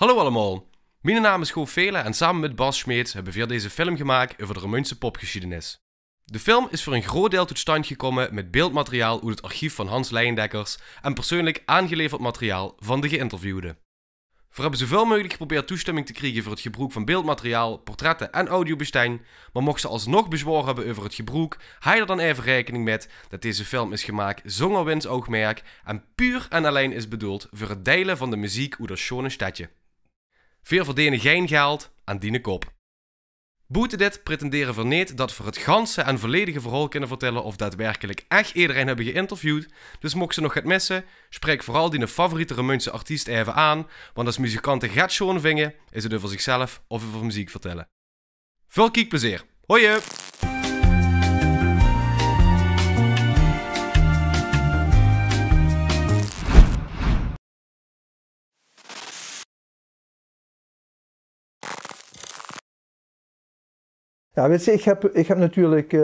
Hallo allemaal, mijn naam is Goof Velen en samen met Bas Schmeets hebben we deze film gemaakt over de Romeunse popgeschiedenis. De film is voor een groot deel tot stand gekomen met beeldmateriaal uit het archief van Hans Leyendeckers en persoonlijk aangeleverd materiaal van de geïnterviewden. We hebben zoveel mogelijk geprobeerd toestemming te krijgen voor het gebruik van beeldmateriaal, portretten en audiobestijn, maar mocht ze alsnog bezwaar hebben over het gebruik, hou er dan even rekening met dat deze film is gemaakt zonder winstoogmerk en puur en alleen is bedoeld voor het delen van de muziek uit dat schone stadje. Veel verdienen geen geld aan die kop. Buiten dit pretenderen we niet dat we het ganse en volledige verhaal kunnen vertellen of daadwerkelijk echt iedereen hebben geïnterviewd, dus mocht ze nog het missen, spreek vooral die favoriete Romeunse artiest even aan, want als muzikanten gaat schoon vingen, is het over zichzelf of over muziek vertellen. Veel kijkplezier. Hoi! Ja, weet je, ik heb natuurlijk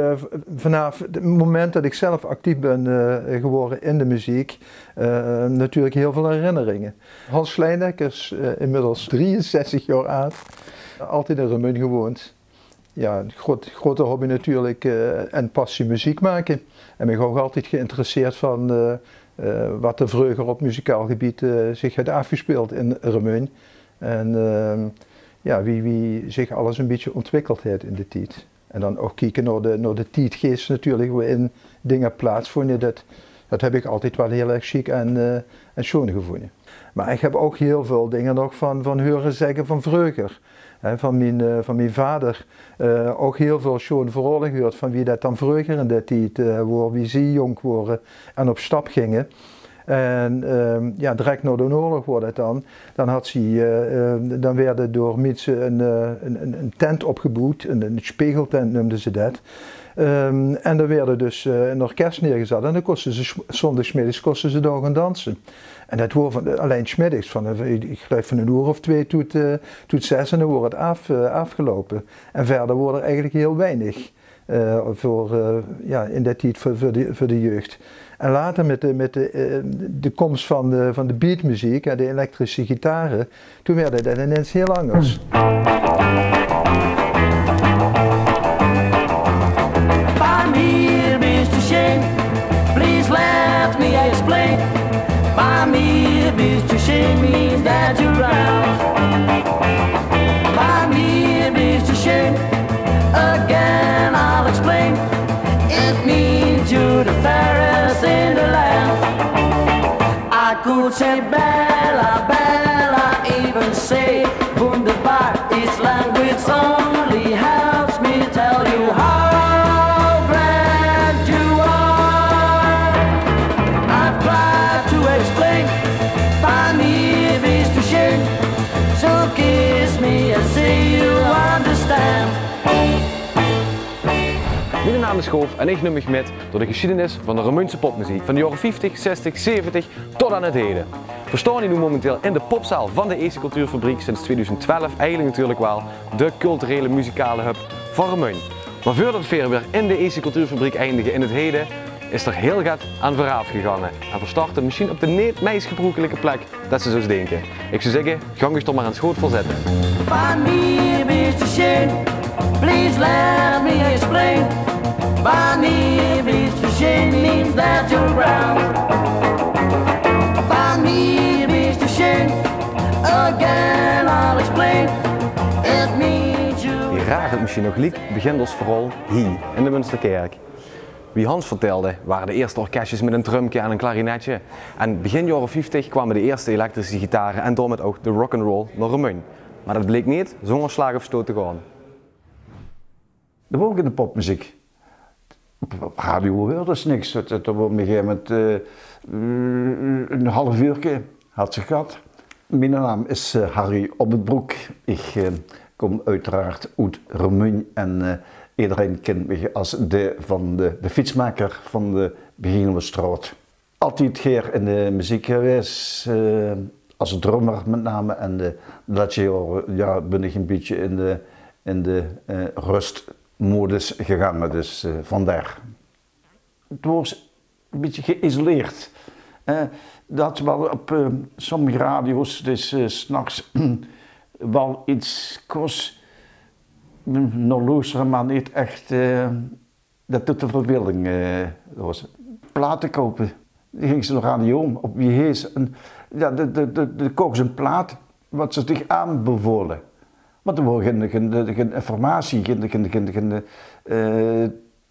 vanaf het moment dat ik zelf actief ben geworden in de muziek, natuurlijk heel veel herinneringen. Hans Leyendeckers, inmiddels 63 jaar oud, altijd in Remun gewoond. Ja, grote hobby natuurlijk en passie muziek maken. En ben ook altijd geïnteresseerd van wat er vroeger op muzikaal gebied zich heeft afgespeeld in Remun. En ja, wie zich alles een beetje ontwikkeld heeft in de tijd. En dan ook kijken naar de tijdgeest natuurlijk, waarin dingen plaatsvonden. Dat heb ik altijd wel heel erg chic en schoon gevonden. Maar ik heb ook heel veel dingen nog van horen zeggen van vroeger. Van mijn vader ook heel veel schone verhalen gehoord van wie dat dan vroeger in de tijd wie ze jong waren en op stap gingen. En ja, direct na de oorlog wordt het dan had ze, dan werden door mensen een tent opgebouwd, een spiegeltent noemden ze dat. En er werden dus een orkest neergezet en dan kosten ze zondagsmiddags kosten ze daar gaan dansen. En dat wordt alleen 's middags, ik geloof van een uur of twee tot 6 en dan wordt het afgelopen. En verder wordt er eigenlijk heel weinig ja, in die tijd voor de jeugd. En later met de komst van de beatmuziek en de elektrische gitaren, toen werd dat ineens heel anders. By me, Mr. Shane, please let me explain. By me, Mr. Shane means that you're out. By me, Mr. Shane, again I'll explain. It means you're the fairest in the land. I could say Bella, Bella, even say wunderbar. Its language only helps me tell you how grand you are. I've tried to explain by me, Mr. Shane. So kiss me and say you understand. Mijn naam is Goof en ik neem je met door de geschiedenis van de Romeunse popmuziek van de jaren 50, 60, 70 tot aan het heden. We staan hier nu momenteel in de popzaal van de EC Cultuurfabriek sinds 2012, eigenlijk natuurlijk wel de culturele muzikale hub van Remun. Maar voordat we weer in de EC Cultuurfabriek eindigen in het heden, is er heel wat aan vooraf gegaan. En we starten misschien op de niet meest gebruikelijke plek dat ze zo denken. Ik zou zeggen, gang je toch maar aan het schoot voor zetten. By me, Mr. Shane, please let me explain. By me, Mr. Shane means that you're round. By me, Mr. Shane, again I'll explain. It means you. Je raadt het misschien nog liek, begint ons vooral hier in de Münsterkerk. Wie Hans vertelde, waren de eerste orkestjes met een drumje en een klarinetje. En begin jaren 50 kwamen de eerste elektrische gitaren en daarmee ook de rock'n'roll naar Remun. Maar dat bleek niet zonder slag of stoot te gaan. Dat was ook in de popmuziek. Op radio hoorde ze niks. Op een gegeven moment een half uurtje had ze gehad. Mijn naam is Harry Op het Broek. Ik kom uiteraard uit Remun en iedereen kent me als de fietsmaker van de Beginenstraat. Altijd hier in de muziek geweest, als drummer met name. En de laatste jaren ja, ben ik een beetje in de rustmodus gegaan, dus vandaar. Het was een beetje geïsoleerd. Dat wel op sommige radio's, dus 's nachts wel iets kost, nog luisteren, maar niet echt, dat doet de verbeelding los. Platen kopen, die ging ze nog aan de jong op wie hees. Ja, de kocht ze een plaat wat ze zich aanbevolen. Want er was geen informatie, geen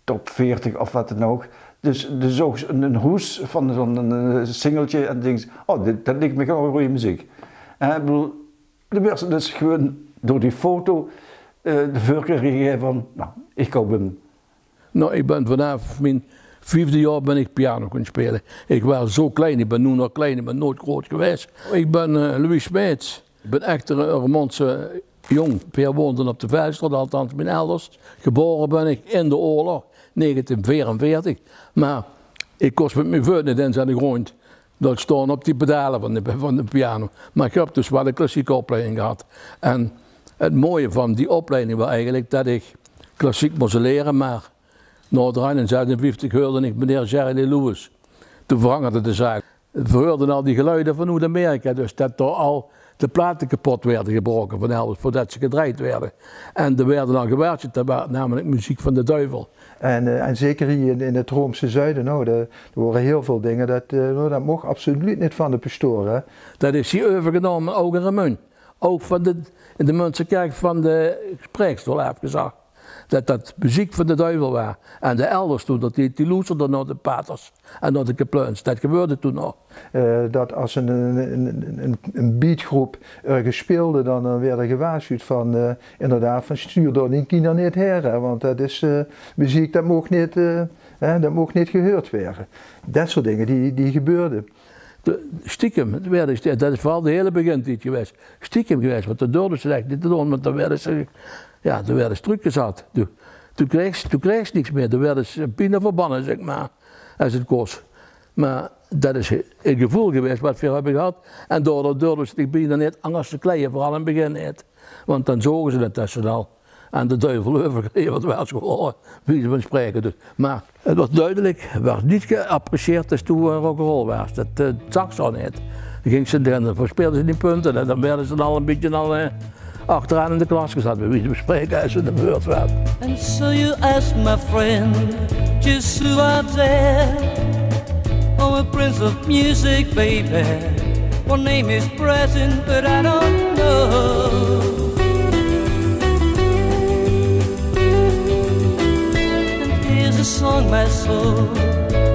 top 40 of wat dan ook. Dus zocht een hoes van zo'n singeltje en denk oh, dat lijkt me gewoon goede muziek. De mensen dus gewoon door die foto de voorkeur gegeven van, nou, ik koop hem. Nou, ik ben vanaf mijn 5e jaar ben ik piano kunnen spelen. Ik was zo klein, ik ben nu nog klein, ik ben nooit groot geweest. Ik ben Louis Smeets. Ik ben echt een Roermondse jong. We woonden op de Vijlstraat, althans mijn ouders. Geboren ben ik in de oorlog, 1944. Maar ik kost met mijn voeten in aan de grond. Dat staan op die pedalen van de piano. Maar ik heb dus wel een klassieke opleiding gehad. En het mooie van die opleiding was eigenlijk dat ik klassiek moest leren, maar na 1956 hoorde ik meneer Jerry Lewis. Toen veranderde de zaak. We hoorden al die geluiden van Noord-Amerika, dus dat er al de platen kapot werden gebroken van Elvis voordat ze gedraaid werden. En er werden dan gewaarschuwd, namelijk muziek van de duivel. En zeker hier in het Roomse zuiden, nou, er waren heel veel dingen, dat mocht absoluut niet van de pastoor. Dat is hier overgenomen, ook in Remun. Ook van in de Münster kerk van de spreekstoel afgezegd. Dat muziek van de duivel was. En de elders toen, dat die loesterden naar de paters en naar de kapluins. Dat gebeurde toen nog. Dat als een beatgroep gespeelde, dan werd er gewaarschuwd van, inderdaad, van stuur door die kinderen niet her. Hè, want dat is muziek, dat mocht niet gehoord worden. Dat soort dingen, die gebeurden. Stiekem, dat is vooral de hele begintijd geweest. Stiekem geweest, want dat durfden ze echt niet te doen, want dan werden ze... Ja, toen werden ze teruggezet. Toen kreeg ze niks meer. Toen werden ze bijna verbannen, zeg maar, als het kost. Maar dat is een gevoel geweest wat we hebben gehad. En daardoor durfden ze zich bijna niet anders te kleien, vooral in het begin niet. Want dan zogen ze het tussen al. En de duivel overgeleverd werd gewoon, wie ze van spreken. Dus. Maar het was duidelijk, het werd niet geapprecieerd als toen rock'n'roll was. Dat zag ze al niet. Dan ging ze dan verspeelden ze die punten en dan werden ze al een beetje achteraan in de klas gezet, bij wie ze bespreken als ze de beurt werd. And so you ask my friend just who I dare. Oh, a prince of music, baby. One name is present, but I don't know. And here's a song, my soul,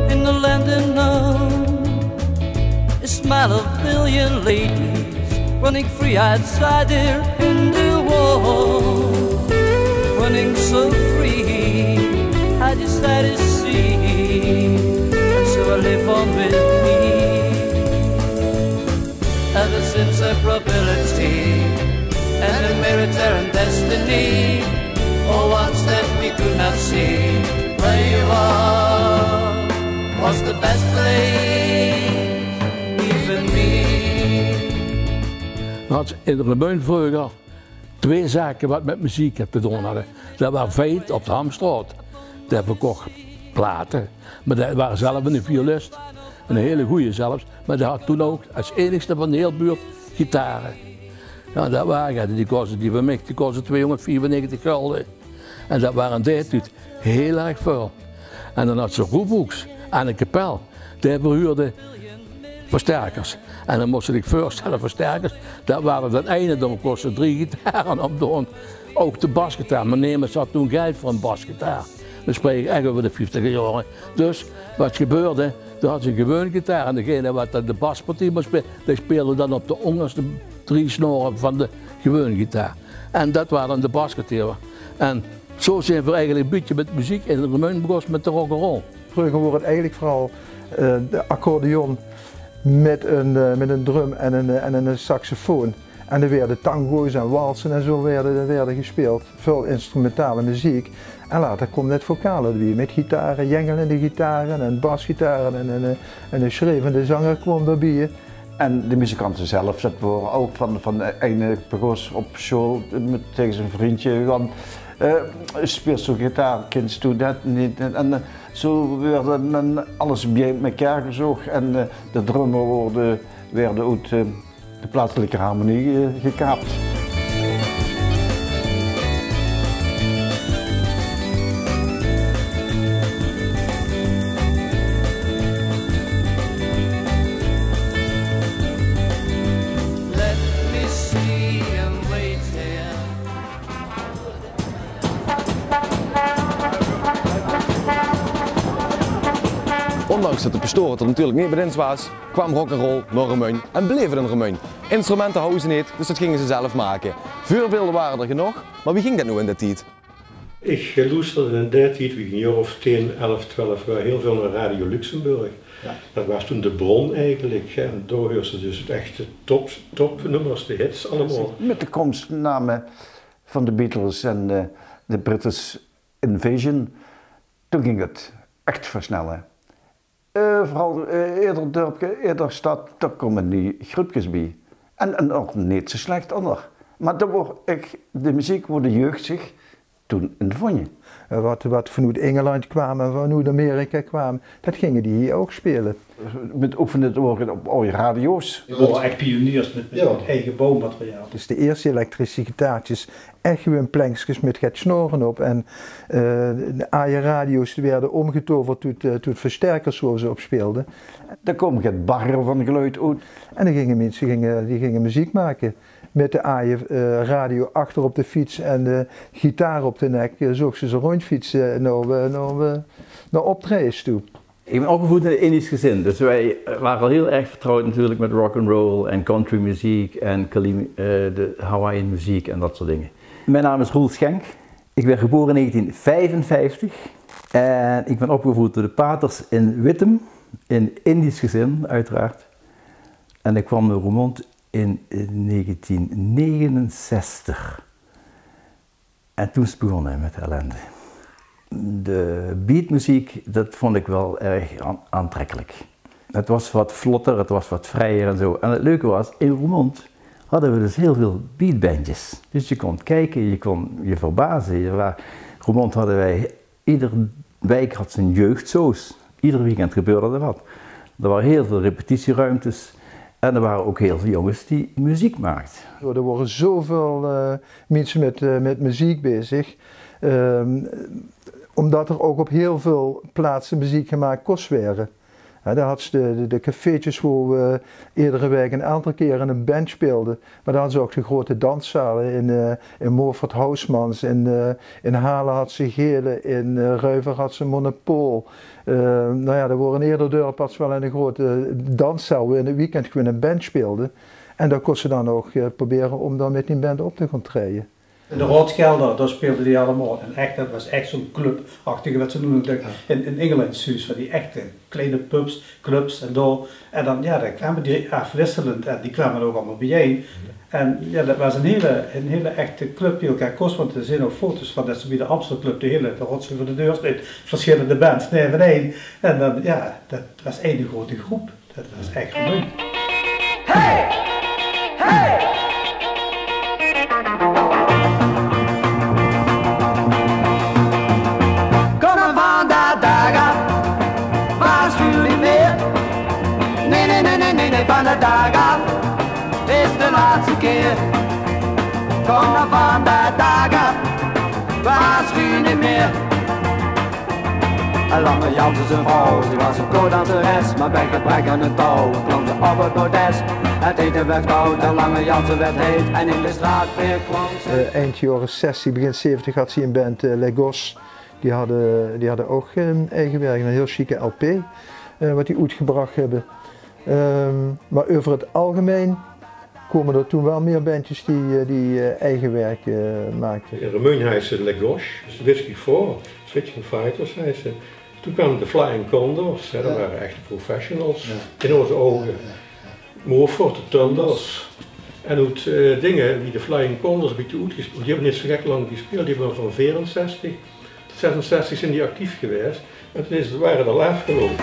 in the land unknown. A smile of a million ladies running free outside there in the world, running so free, I decided to see, and so I live on with me. Ever since our probability and the military and destiny, oh, one step we could not see, where you are was the best place, even me. Had in de Remun vroeger 2 zaken wat met muziek te doen hadden. Dat was Veit op de Hamstraat. Daar verkocht platen. Maar dat waren zelf een violist. Een hele goeie zelfs. Maar die had toen ook als enigste van de hele buurt gitaren. Ja, dat waren die kosten die van mij, die kosten 294 gulden. En dat waren tijd heel erg veel. En dan had ze roephoeks aan een kapel. Daar verhuurde versterkers. En dan moest ik voorstellen, versterkers, dat waren dat ene, dan kostte 3 gitaren op doen. Ook de basgitaar. Mijn nemer zat toen geld voor een basgitaar. We spreken echt over de 50 jaren. Dus wat gebeurde, toen had ze een gewone gitaar en degene wat de baspartie moest spelen, die speelde dan op de onderste 3 snoren van de gewone gitaar. En dat waren dan de basgitaar. En zo zijn we eigenlijk een beetje met muziek in de Remun begonnen met de rock'n'roll. Vroeger wordt het eigenlijk vooral de accordeon met een drum en een saxofoon. En er werden tango's en walsen en zo werden gespeeld. Veel instrumentale muziek. En later komt het vocale erbij met gitaren, jengelende gitaren en basgitaren en een schreeuwende zanger kwam erbij. En de muzikanten zelf, dat waren ook van de ene begon op school tegen zijn vriendje gaan Speelt zo gitaar, kind doet dat niet. En zo werd dan alles bij elkaar gezocht en de drummer werden uit de plaatselijke harmonie gekaapt. Ondanks dat de pastoor er natuurlijk niet bij was, kwam rock'n'roll naar Remeun en bleef het in Remeun. Instrumenten houden ze niet, dus dat gingen ze zelf maken. Vuurbeelden waren er genoeg, maar wie ging dat nu in de tijd? Ik luisterde in die tijd, wie een jaar of 10, 11, 12, heel veel naar Radio Luxemburg. Ja. Dat was toen de bron eigenlijk, en daar hoorde ze dus het echte topnummers, de hits allemaal. Met de komstnamen van de Beatles en de British Invasion, toen ging het echt versnellen. Vooral eerder dorpje, eerder stad, daar komen die groepjes bij. En ook niet zo slecht onder. Maar de muziek wordt de jeugd zich toen in de vonje. Wat vanuit Engeland kwamen, vanuit Amerika kwamen, dat gingen die hier ook spelen. Met oefenen het oren op oude radio's. We waren echt pioniers met eigen bouwmateriaal. Dus de eerste elektrische gitaartjes, echt gewoon plankjes met het snoren op. En de radio's werden omgetoverd tot versterkers waar ze op speelden. Daar kwam het barren van geluid uit. En dan gingen mensen die gingen muziek maken. Met de radio achter op de fiets en de gitaar op de nek, zochten ze rondfietsen naar optredens toe. Ik ben opgevoed in een Indisch gezin, dus wij waren al heel erg vertrouwd natuurlijk met rock and roll en country muziek en de Hawaiian muziek en dat soort dingen. Mijn naam is Roel Schenk. Ik ben geboren in 1955 en ik ben opgevoed door de paters in Wittem, in een Indisch gezin uiteraard. En ik kwam naar Roermond in 1969. En toen is het begonnen met de ellende. De beatmuziek, dat vond ik wel erg aantrekkelijk. Het was wat vlotter, het was wat vrijer en zo. En het leuke was, in Roermond hadden we dus heel veel beatbandjes. Dus je kon kijken, je kon je verbazen. Roermond hadden wij, iedere wijk had zijn jeugdsoos. Ieder weekend gebeurde er wat. Er waren heel veel repetitieruimtes. En er waren ook heel veel jongens die muziek maakten. Er worden zoveel mensen met muziek bezig. Omdat er ook op heel veel plaatsen muziek gemaakt kost werden. Daar had ze de cafeetjes waar we iedere week een aantal keren een band speelden. Maar dan hadden ze ook de grote danszalen in Moorfort Housmans. In Halen had ze Gele, in Ruiver had ze Monopool. Nou ja, er waren eerder dorp wel in een grote danszaal waar in het weekend gewoon een band speelden. En daar kon ze dan ook proberen om dan met die band op te gaan treden. In de Roodschelder, daar speelden die allemaal. En echt, dat was echt zo'n clubachtige, wat ze noemen in Engeland, Suus, van die echte kleine pubs, clubs en door. En dan, ja, dan kwamen die afwisselend en die kwamen ook allemaal bijeen. En ja, dat was een hele echte club die elkaar kost, want er zijn ook foto's van dat ze bij de Amstelclub de rotsen voor de deur staat, verschillende bands, nee van één. En dan, ja, dat was één grote groep. Dat was echt leuk. Hey! Hey! Van de dag af is de laatste keer. Kom dan van de dag af, waarschuw niet meer. Lange Jans is een vrouw, die was een koordanseres, maar bij gebrek aan een touw klom ze op het bordes. Het eten werd koud en Lange Jansen werd heet en in de straat weer kwam ze. Eind jaren 60, begin 70 had ze een band Legos. Die hadden ook eigen werk, een heel chique LP wat die uitgebracht hebben. Maar over het algemeen komen er toen wel meer bandjes die eigen werk maakten. In Remeun heet ze Legos, dus Whisky 4, Switching Fighters heet ze. Toen kwamen de Flying Condors, dat waren echte professionals in onze ogen. Moorfort, de Thunders. En uit dingen die de Flying Condors een beetje uitgespeeld, die hebben niet zo gek lang gespeeld, die hebben van 64 tot 66 zijn die actief geweest. En toen waren er afgelopen.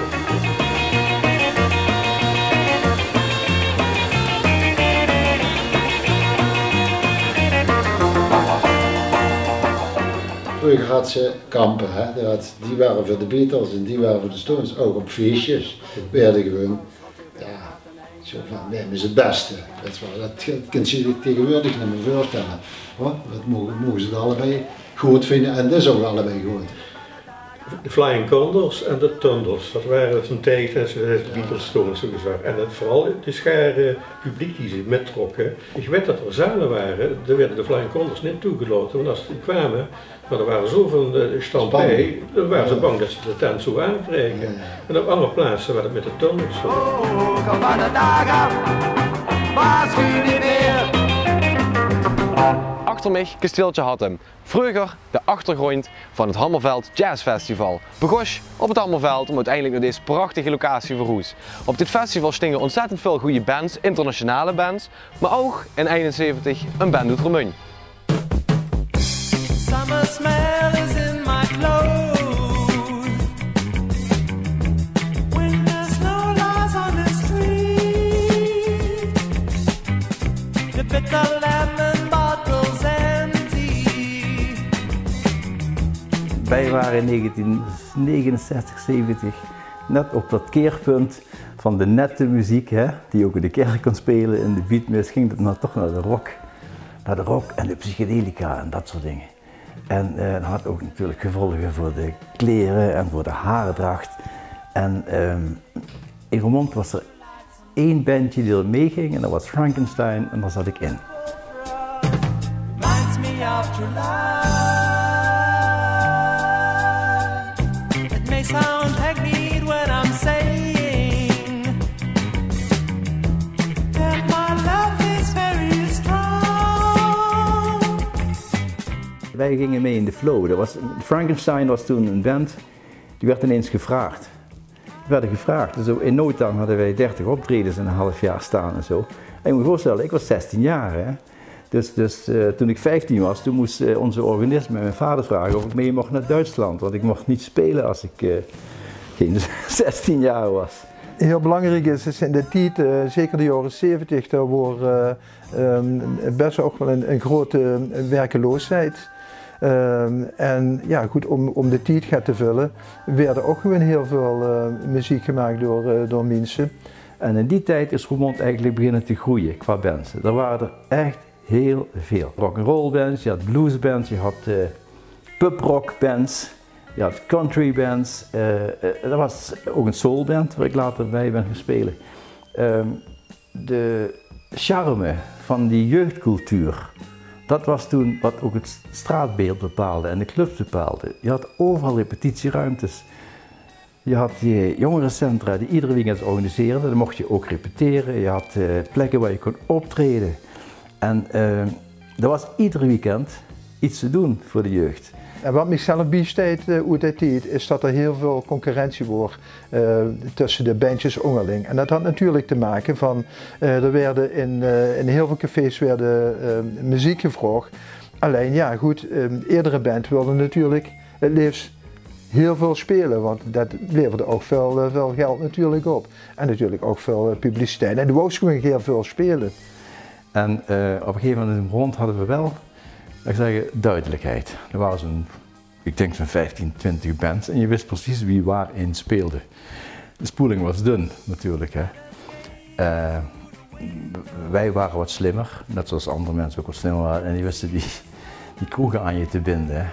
Vroeger had ze kampen, hè? Die waren voor de Beatles en die waren voor de Stones. Ook op feestjes werden gewoon, ja, zo van, wij zijn het beste. Dat kun je je tegenwoordig niet meer voorstellen. Wat mogen ze het allebei goed vinden en dat is ook allebei goed. De Flying Condors en de Thunders, dat waren van tijd de Beatles, Stones zo gezegd. En vooral de schare publiek die ze mettrokken. Ik weet dat er zalen waren, daar werden de Flying Condors niet toegelaten, want als die kwamen, maar er waren zoveel stand bij, dan waren ze bang dat ze de tent zo aanvregen. En op andere plaatsen werd het met de Thunders. Achter mij kasteeltje Hattem. Vroeger de achtergrond van het Hammerveld Jazz Festival. Begon op het Hammerveld om uiteindelijk naar deze prachtige locatie verhuis. Op dit festival stingen ontzettend veel goede bands, internationale bands, maar ook in 71 een band uit Romein. Wij waren in 1969, 70 net op dat keerpunt van de nette muziek, hè, die ook in de kerk kon spelen. In de beatmis ging het nou toch naar de rock. Naar de rock en de psychedelica en dat soort dingen. En dat had ook natuurlijk gevolgen voor de kleren en voor de haardracht. En in Roermond was er één bandje die er meeging en dat was Frankenstein en daar zat ik in. Sound hackneyed when I'm saying that my love is very strong. Wij gingen mee in de flow. Frankenstein was toen een band, die werd ineens gevraagd. Die werden gevraagd. Dus in no time hadden wij 30 optredens in een half jaar staan en zo. En je moet je voorstellen, ik was 16 jaar. Hè? Dus toen ik 15 was, toen moest onze organist met mijn vader vragen of ik mee mocht naar Duitsland. Want ik mocht niet spelen als ik geen 16 jaar was. Heel belangrijk is in de tijd, zeker de jaren 70, daar wordt best ook wel een grote werkeloosheid. En ja, goed, om de tijd te vullen, werden ook gewoon heel veel muziek gemaakt door mensen. En in die tijd is Roermond eigenlijk beginnen te groeien qua bands. Er waren er echt heel veel. Rock'n'roll bands, je had blues bands, je had pubrock bands, je had country bands. Er was ook een soul band waar ik later bij ben gaan spelen. De charme van die jeugdcultuur, dat was toen wat ook het straatbeeld bepaalde en de clubs bepaalde. Je had overal repetitieruimtes. Je had die jongerencentra die iedere weekend organiseerden, dan mocht je ook repeteren. Je had plekken waar je kon optreden. En er was iedere weekend iets te doen voor de jeugd. En wat mij zelf bijstaat uit die tijd is dat er heel veel concurrentie wordt tussen de bandjes onderling. En dat had natuurlijk te maken van, er werden in heel veel cafés muziek gevraagd. Alleen ja goed, eerdere band wilde natuurlijk het liefst heel veel spelen, want dat leverde ook veel geld natuurlijk op. En natuurlijk ook veel publiciteit. En er wou gewoon heel veel spelen. En op een gegeven moment in Roermond hadden we wel, laat ik zeggen, duidelijkheid. Er waren zo'n, ik denk zo'n 15, 20 bands en je wist precies wie waarin speelde. De spoeling was dun natuurlijk. Hè. Wij waren wat slimmer, net zoals andere mensen ook wat slimmer waren. En die wisten die kroegen aan je te binden. Hè.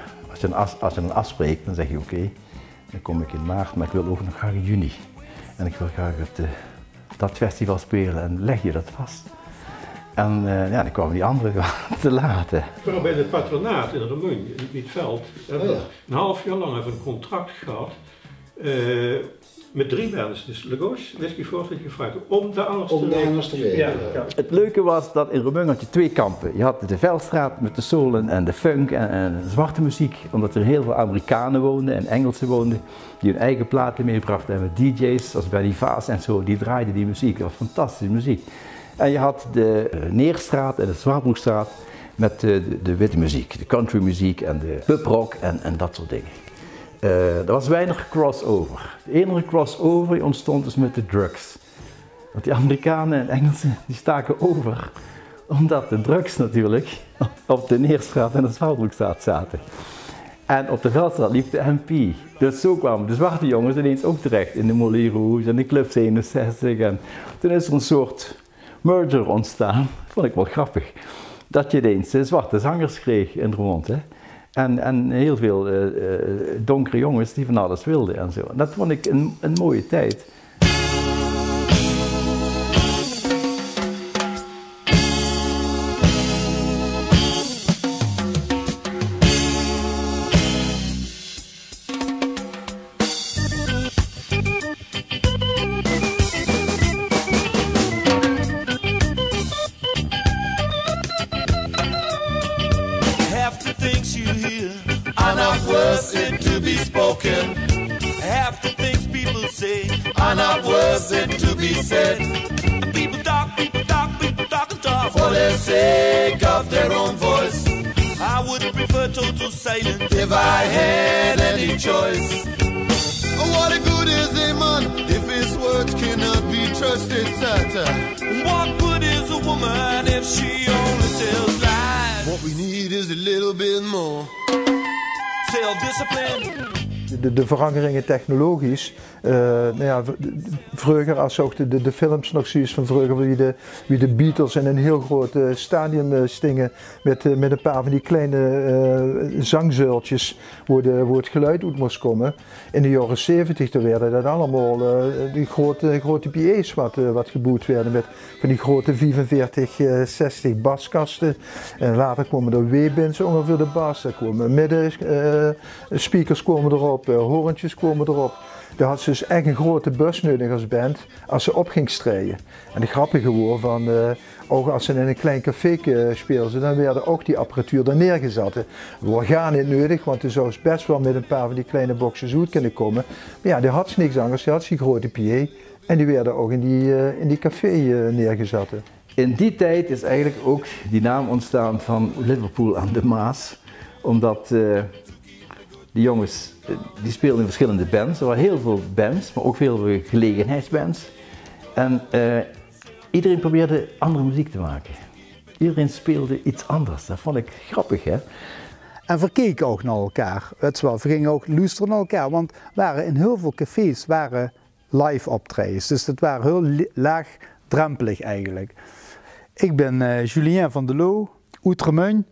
Als je dan afspreekt, dan zeg je oké, dan kom ik in maart, maar ik wil ook nog graag in juni. En ik wil graag dat festival spelen en leg je dat vast. En ja, dan kwamen die anderen te laat. Maar bij het patronaat in Romein, in het veld, hebben we een half jaar lang een contract gehad met 3 bands. Dus Le Gauche, Whisky Fort, gevraagd om de angst te weten. Ja. Het leuke was dat in Romein had je 2 kampen. Je had de Veldstraat met de soul en de funk en zwarte muziek. Omdat er heel veel Amerikanen woonden en Engelsen woonden. Die hun eigen platen meebrachten. En met DJ's als Benny Vaas en zo, die draaiden die muziek. Dat was fantastische muziek. En je had de Neerstraat en de Zwartbroekstraat met de witte muziek, de country muziek en de puprock en dat soort dingen. Er was weinig crossover. De enige crossover die ontstond dus met de drugs. Want die Amerikanen en Engelsen die staken over, omdat de drugs natuurlijk op de Neerstraat en de Zwartbroekstraat zaten. En op de Veldstraat liep de MP. Dus zo kwamen de zwarte jongens ineens ook terecht in de Moulin Rouge en de Club 67. En toen is er een soort merger ontstaan, vond ik wel grappig. Dat je ineens zwarte zangers kreeg in Roermond. En heel veel donkere jongens die van alles wilden en zo. Dat vond ik een mooie tijd. are not worth it to be spoken. Half the things people say are not worth it to be said. People talk and talk for the sake of their own voice. I would prefer total silence if I had any choice. What a good is a man if his words cannot be trusted, Santa? What good is a woman if she only tells lies? What we need is a little bit more self-discipline. De veranderingen technologisch, nou ja, vroeger als ook de films nog zoiets van vroeger wie de Beatles in een heel groot stadion stingen met een paar van die kleine zangzeultjes waar het geluid uit moest komen. In de jaren 70 werden dat allemaal die grote PA's wat geboekt werden met van die grote 45, 60 baskasten. En later kwamen er W-bins ongeveer de bas, er kwamen midden speakers kwamen erop. Hoorntjes kwamen erop. Daar had ze dus echt een grote bus nodig als band als ze op ging strijden. En de grappige was van, ook als ze in een klein café speelden, dan werden ook die apparatuur daar neergezet. We gaan niet nodig, want toen zou ze best wel met een paar van die kleine boxjes uit kunnen komen. Maar ja, die had ze niks anders, die had ze die grote PA en die werden ook in die café neergezet. In die tijd is eigenlijk ook die naam ontstaan van Liverpool aan de Maas, omdat die jongens die speelden in verschillende bands. Er waren heel veel bands, maar ook veel gelegenheidsbands. En iedereen probeerde andere muziek te maken. Iedereen speelde iets anders. Dat vond ik grappig, hè? En verkeken ook naar elkaar. Weet je wel, we gingen ook luisteren naar elkaar, want waren in heel veel cafés waren live optredens. Dus dat waren heel laagdrempelig eigenlijk. Ik ben Julien van der Loo, Outremun,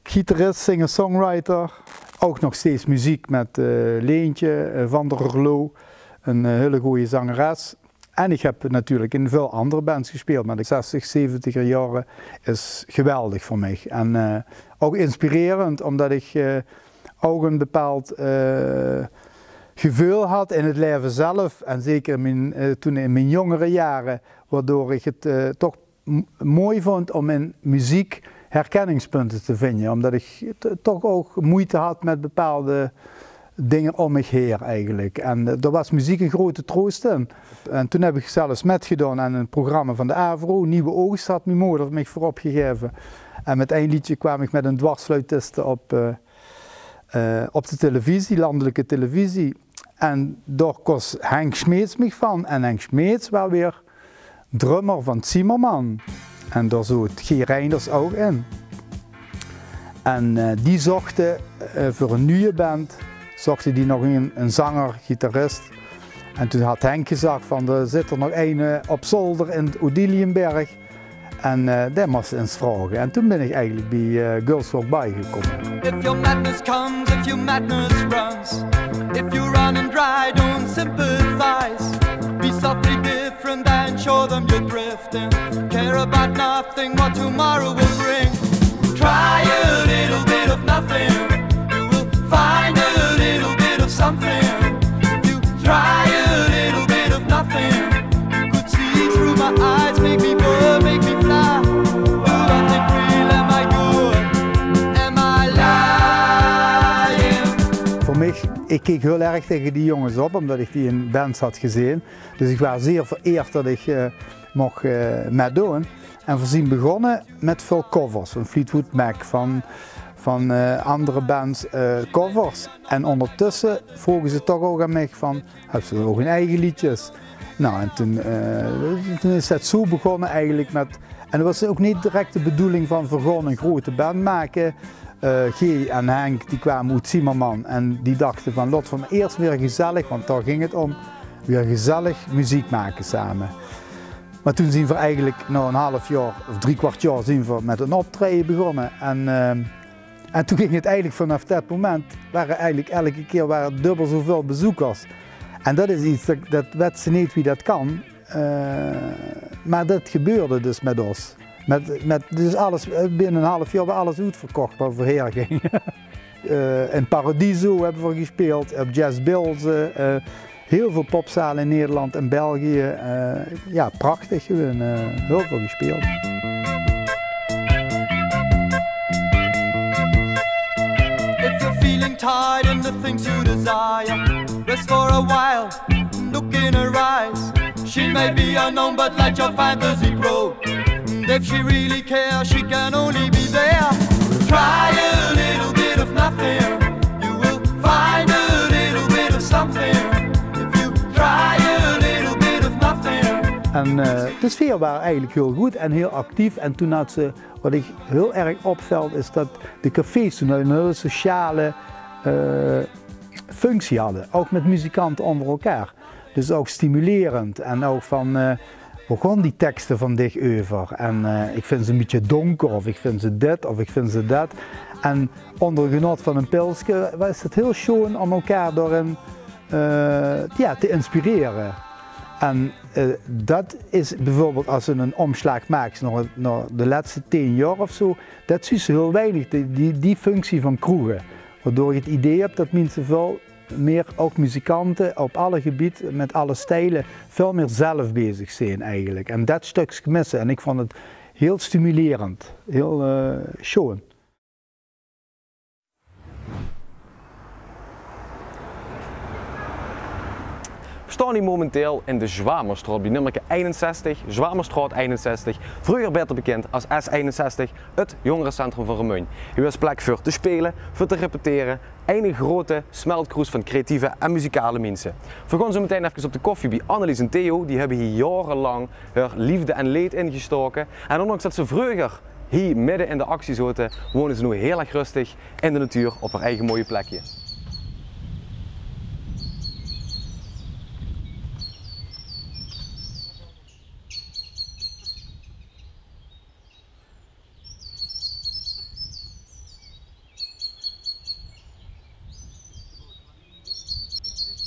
gitarist, singer-songwriter. Ook nog steeds muziek met Leentje van der Rlo, een hele goede zangeres. En ik heb natuurlijk in veel andere bands gespeeld, maar de 60, 70er jaren is geweldig voor mij. En ook inspirerend, omdat ik ook een bepaald gevoel had in het leven zelf. En zeker toen in mijn jongere jaren, waardoor ik het toch mooi vond om in muziek herkenningspunten te vinden, omdat ik toch ook moeite had met bepaalde dingen om me heen eigenlijk. En daar was muziek een grote troost in. En toen heb ik zelfs metgedaan aan een programma van de AVRO, Nieuwe Oogst had mijn moeder me voorop gegeven. En met één liedje kwam ik met een dwarsfluitiste op de televisie, landelijke televisie. En daar koos Henk Smeets me van. En Henk Smeets was weer drummer van Zimmerman. En daar zat G. Reinders ook in. En die zochten voor een nieuwe band, zochten die nog een zanger, gitarist. En toen had Henk gezegd van, er zit er nog een op zolder in het Odiliënberg. En daar moest eens vragen. En toen ben ik eigenlijk bij Girls Walk By gekomen. If your madness comes, if your madness runs, if you run and dry, don't sympathize. Be softly different and show them you're drifting. Care about nothing what tomorrow will bring. Try a little bit of nothing, you will find a little bit of something. You try a little bit of nothing, you could see through my eyes, make me burn, make me fly. Do I think real, am I good, am I lying? Voor mij, ik keek heel erg tegen die jongens op, omdat ik die in bands had gezien. Dus ik was zeer vereerd dat ik mocht meedoen. En we zijn begonnen met veel covers, van Fleetwood Mac, van andere bands covers. En ondertussen vroegen ze toch ook aan mij van, hebben ze ook hun eigen liedjes? Nou, en toen is het zo begonnen eigenlijk met, en dat was ook niet direct de bedoeling van we gaan een grote band maken. G en Henk die kwamen uit Zimmerman en die dachten van lot van eerst weer gezellig, want daar ging het om, weer gezellig muziek maken samen. Maar toen zijn we eigenlijk na een half jaar of 3/4 jaar zijn we met een optreden begonnen. En toen ging het eigenlijk vanaf dat moment, waren eigenlijk elke keer dubbel zoveel bezoekers. En dat is iets, dat weet ze niet wie dat kan. Maar dat gebeurde dus met ons. Dus alles, binnen een half jaar was alles uitverkocht waar we heen gingen. In Paradiso hebben we gespeeld, op Jazz Bills, heel veel popzalen in Nederland en België. Ja, prachtig, gewoon heel veel gespeeld. If you're feeling tired in the things you desire, rest for a while, look in her eyes. She may be unknown, but let your fantasy grow. And if she really cares, she can only be there. Try a little bit of nothing, you will find a little bit of something. If you try a little bit of nothing. En de sfeer was eigenlijk heel goed en heel actief. En toen had ze, wat ik heel erg opvalt, is dat de cafés toen een hele sociale functie hadden. Ook met muzikanten onder elkaar. Dus ook stimulerend en ook van, begon die teksten van dich over. En ik vind ze een beetje donker, of ik vind ze dit, of ik vind ze dat. En onder genot van een pilsje was het heel schoon om elkaar daarin ja, te inspireren. En dat is bijvoorbeeld als ze een omslag maakt naar de laatste 10 jaar of zo, dat zie je heel weinig, die functie van kroegen. Waardoor je het idee hebt dat mensen veel meer, ook muzikanten op alle gebieden, met alle stijlen, veel meer zelf bezig zijn eigenlijk. En dat stukje missen. En ik vond het heel stimulerend, heel schoon. We staan hier momenteel in de Zwamerstraat, bij nummer 61, Zwamerstraat 61, vroeger beter bekend als S61, het jongerencentrum van Remuin. Hier is plek voor te spelen, voor te repeteren, een grote smeltkroes van creatieve en muzikale mensen. We gaan zo meteen even op de koffie bij Annelies en Theo, die hebben hier jarenlang hun liefde en leed ingestoken. En ondanks dat ze vroeger hier midden in de actie zaten, wonen ze nu heel erg rustig in de natuur op haar eigen mooie plekje.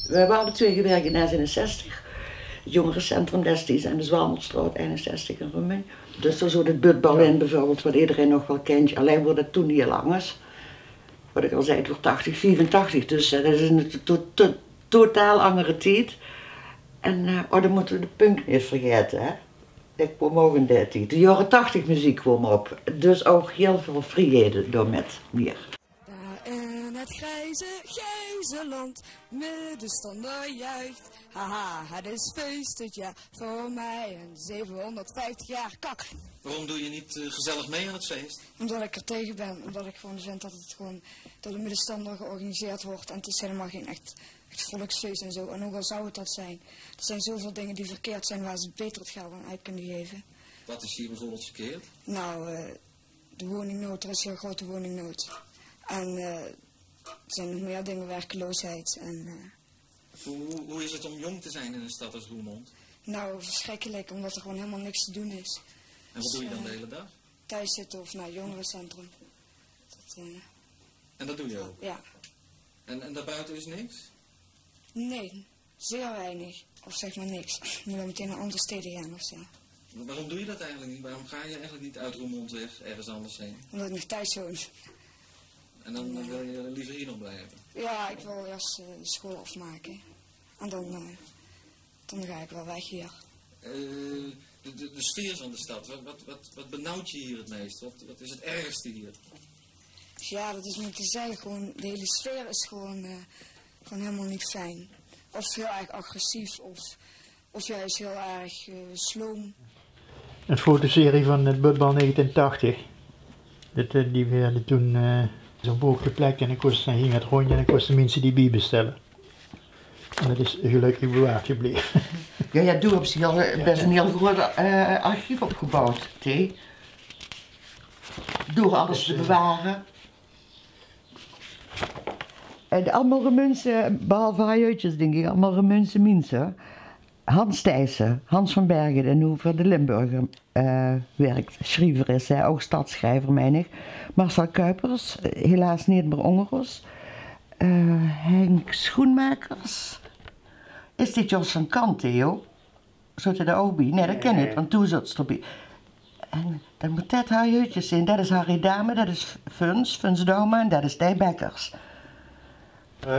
We hebben alle twee gewerkt in S61, het jongerencentrum destijds en de Zwamerstraat 61 in Remuin. Dus er zo het Budbal in bijvoorbeeld, wat iedereen nog wel kent, alleen wordt het toen heel lang is. Wat ik al zei, het wordt 80, 84, dus dat is een totaal andere tijd. En dan moeten we de punk niet vergeten, hè. Ik kwam ook in die tijd. De jaren 80 muziek kwam op, dus ook heel veel vrijheden door met meer. In het grijze land, middenstander juicht. Haha, het is feest dit jaar voor mij en 750 jaar kak. Waarom doe je niet gezellig mee aan het feest? Omdat ik er tegen ben, omdat ik gewoon vind dat het gewoon door de middenstander georganiseerd wordt. En het is helemaal geen echt volksfeest en zo. En ook al zou het dat zijn, er zijn zoveel dingen die verkeerd zijn waar ze beter het geld aan uit kunnen geven. Wat is hier bijvoorbeeld verkeerd? Nou, de woningnood, er is heel grote woningnood. En er zijn nog meer dingen, werkloosheid. En, hoe is het om jong te zijn in een stad als Roermond? Nou, verschrikkelijk, omdat er gewoon helemaal niks te doen is. En wat doe je dan de hele dag? Thuis zitten of naar het jongerencentrum. En dat doe je ook? Ja. En daarbuiten is niks? Nee, zeer weinig. Of zeg maar niks. Nu wil meteen naar andere steden gaan of zo. Waarom doe je dat eigenlijk niet? Waarom ga je eigenlijk niet uit Roermond weg, ergens anders heen? Omdat ik nog thuis woon. En dan wil je liever hier nog blijven? Ja, ik wil eerst de school afmaken. En dan ga ik wel weg hier. De sfeer van de stad, wat benauwt je hier het meest? Wat is het ergste hier? Ja, dat is niet te zeggen. Gewoon, de hele sfeer is gewoon helemaal niet fijn. Of heel erg agressief, of juist heel erg sloom. Een fotoserie van het Budbal 1980. Die werden toen zo'n boog geplakt en dan ging het rondje en dan kosten mensen die bij bestellen. En dat is gelukkig bewaard gebleven. Ja, doe op zich best een heel groot archief opgebouwd. Door alles te bewaren. Allemaal Remunse, behalve Hajuitjes denk ik, allemaal Remunse mensen. Hans Thijssen, Hans van Bergen, die nu voor de Limburger werkt. Schrijver is hij, ook stadsschrijver, meen ik. Marcel Kuipers, helaas niet meer Ongeros. Henk Schoenmakers. Is dit Jos van Kant, Theo? Zou je daar ook bij? Nee, dat ken ik niet, want toen zat het erbij. En dan moet dat Hajuitjes zijn. Dat is Harry Dame, dat is Funs Doma en dat is Dij Bekkers.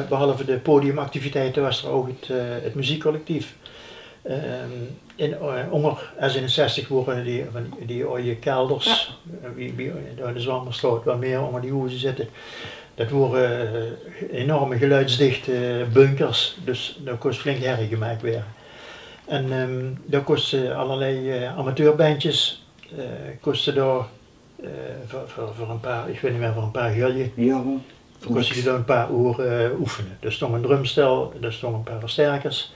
Behalve de podiumactiviteiten was er ook het muziekcollectief. In Onger S61 worden die oude kelders, door de Zwamerstraat, waar meer onder die hoezen zitten. Dat waren enorme geluidsdichte bunkers, dus daar kost flink herrie gemaakt werden. En daar kosten allerlei amateurbandjes, kosten daar voor een paar, ik weet niet meer, voor een paar gulden. Ja. Dan kost je daar een paar uur oefenen. Er stond een drumstel, er stonden een paar versterkers.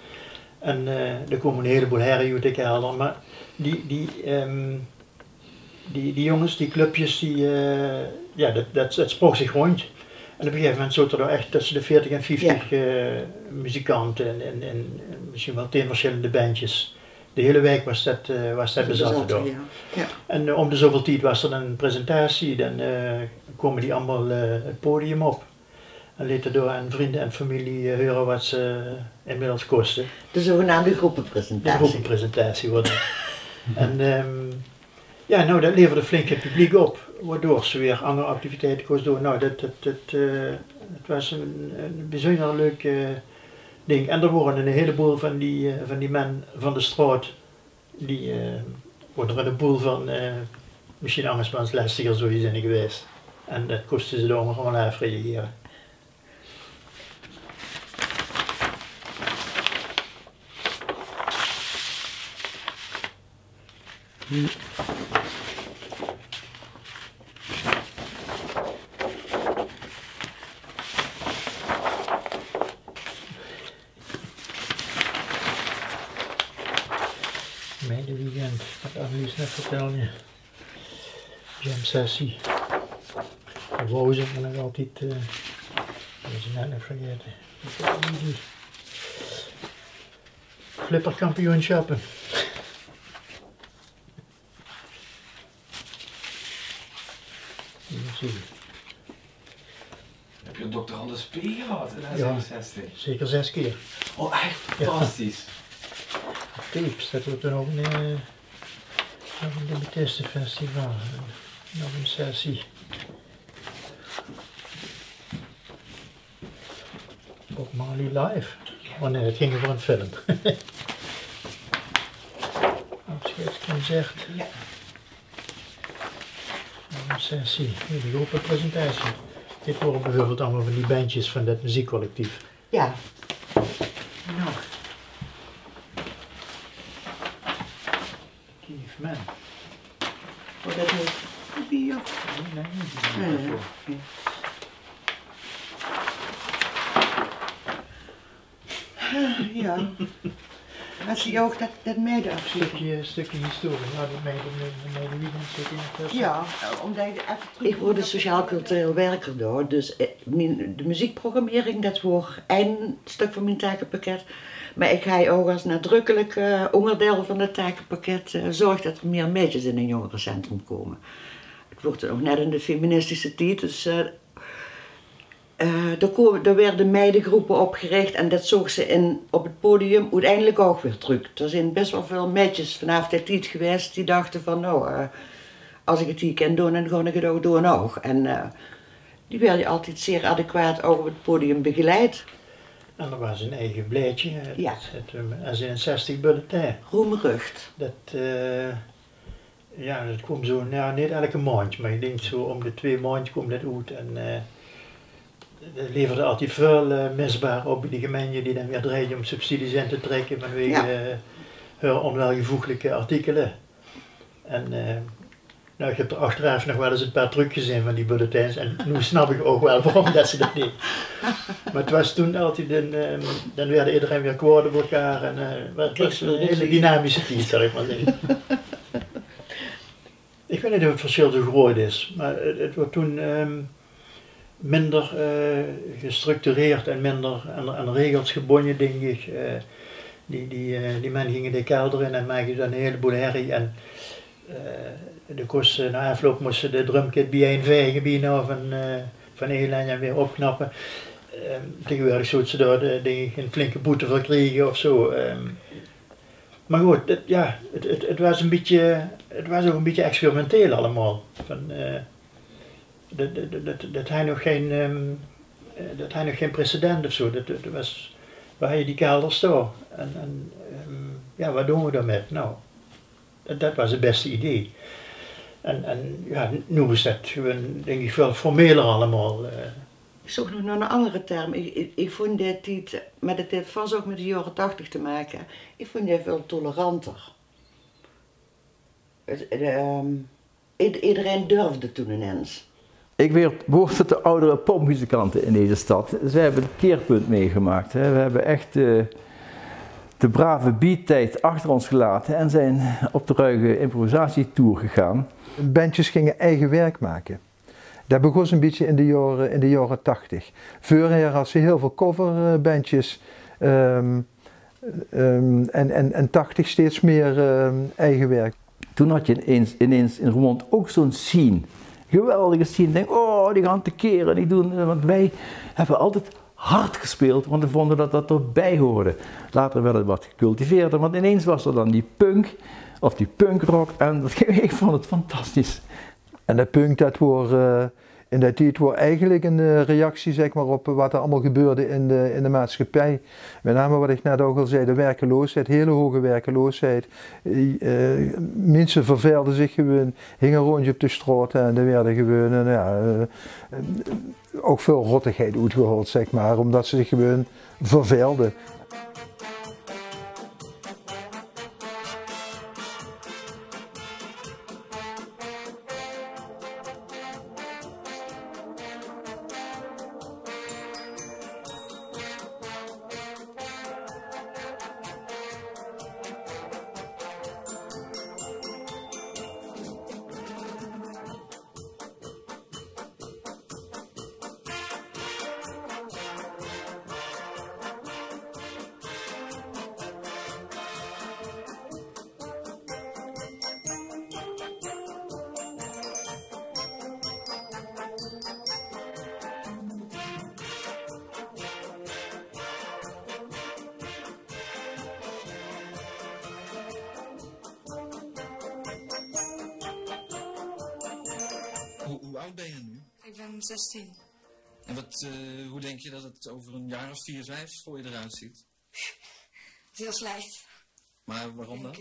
En er komen een heleboel herrie uit de kelder. Maar die jongens, die clubjes, dat sprong zich rond. En op een gegeven moment zaten er echt tussen de 40 en 50 muzikanten en misschien wel 10 verschillende bandjes. De hele week was dat bezat door. Ja. En om de zoveel tijd was er een presentatie, dan komen die allemaal het podium op. En lieten door aan vrienden en familie horen wat ze inmiddels kosten. De zogenaamde groepenpresentatie. De groepenpresentatie worden. En nou, dat leverde flink het publiek op, waardoor ze weer andere activiteiten koos door. Nou, het was een bijzonder leuk ding. En er worden een heleboel van die men van de straat, die worden er een boel van, misschien andersmans lastiger zo zijn geweest. En dat kostte ze dan gewoon even reageren. Meidenweekend, wat Annelies net vertelde. Jam sessie. De wozen en nog altijd, dat is net nog vergeten. Flipperkampioenschappen. Heb je Dr. Anders P gehad in Ja, 66? zeker 6 keer. Oh, echt fantastisch. Ja. Tapes, dat wordt dan ook een Festival. Nog een sessie. Bob Marley live. Oh nee, het ging over een film. Afscheidsconcert. Ja. Nog een sessie. De groepenpresentatie. Dit worden bijvoorbeeld allemaal van die bandjes van dat muziekcollectief. Ja. Nou. Caveman. Oh, dat is bier. Nee. Ja. Had je ook dat meidenafsluiting? Stukje historie, ja, dat meidenweekend zit in het tussen. Ja, omdat je even terug... Ik word sociaal-cultureel werker door, dus de muziekprogrammering, dat wordt één stuk van mijn takenpakket. Maar ik ga ook als nadrukkelijk onderdeel van het takenpakket zorgen dat er meer meisjes in een jongerencentrum komen. Het wordt ook net in de feministische tijd, dus er werden meidengroepen opgericht en dat zochten ze op het podium uiteindelijk ook weer terug. Er zijn best wel veel meisjes vanaf die tijd geweest die dachten van nou, als ik het hier kan doen, dan ga ik het ook doen ook. En die werden altijd zeer adequaat ook op het podium begeleid. En er was een eigen blaadje, ja. Het S61 bulletin. Roemrucht. Dat kwam zo, nou, niet elke maand, maar ik denk zo om de 2 maanden komt dat uit. En dat leverde altijd veel misbaar op die gemeente die dan weer dreigde om subsidies in te trekken vanwege hun onwelgevoeglijke artikelen. En nou, ik heb er achteraf nog wel eens een paar trucjes gezien van die bulletins en nu snap ik ook wel waarom dat ze dat deed. Maar het was toen altijd dan werd iedereen weer kwaad op elkaar en het was een hele dynamische tijd, zal ik maar zeggen. Ik weet niet of het verschil zo groot is, maar het wordt toen minder gestructureerd en minder aan regels gebonden, denk ik. Die mensen gingen de kelder in en maakten dan een heleboel herrie. En na afloop moesten de drumkit bijeenvegen bijna van een lijn en weer opknappen. Tegenwoordig zouden ze daar een flinke boete voor kregen of zo. Maar goed, het was een beetje, het was ook een beetje experimenteel allemaal. Dat had nog geen precedent of zo. Waar had je die kelder staan? Ja, wat doen we daarmee? Nou, dat was het beste idee. En ja, nu is dat gewoon, denk ik, veel formeler allemaal. Ik zocht nog naar een andere term. Ik vond dit niet, maar het heeft vast ook met de jaren 80 te maken. Ik vond dit veel toleranter. Iedereen durfde toen ineens. Ik behoorde tot de oudere popmuzikanten in deze stad. Zij hebben het keerpunt meegemaakt. Hè. We hebben echt de brave beattijd achter ons gelaten en zijn op de ruige improvisatietour gegaan. Bandjes gingen eigen werk maken. Dat begon een beetje in de jaren 80. Voorheen had ze heel veel coverbandjes en 80 steeds meer eigen werk. Toen had je ineens in Roermond ook zo'n scene. Geweldige scene. Denk, oh, die gaan tekeren, die doen. Want wij hebben altijd hard gespeeld, want we vonden dat dat erbij hoorde. Later werd het wat gecultiveerder, want ineens was er dan die punk of die punkrock en ik vond het fantastisch. En dat punk, dat wordt in dat tijd eigenlijk een reactie, zeg maar, op wat er allemaal gebeurde in de maatschappij. Met name wat ik net ook al zei, de werkeloosheid, hele hoge werkeloosheid. Mensen verveelden zich gewoon, hingen rondje op de straat en er werden gewoon ook veel rottigheid uitgehaald, zeg maar, omdat ze zich gewoon verveelden. Hoe oud ben je nu? Ik ben 16. En hoe denk je dat het over een jaar of 4, 5 voor je eruit ziet? Heel slecht. Maar waarom dan?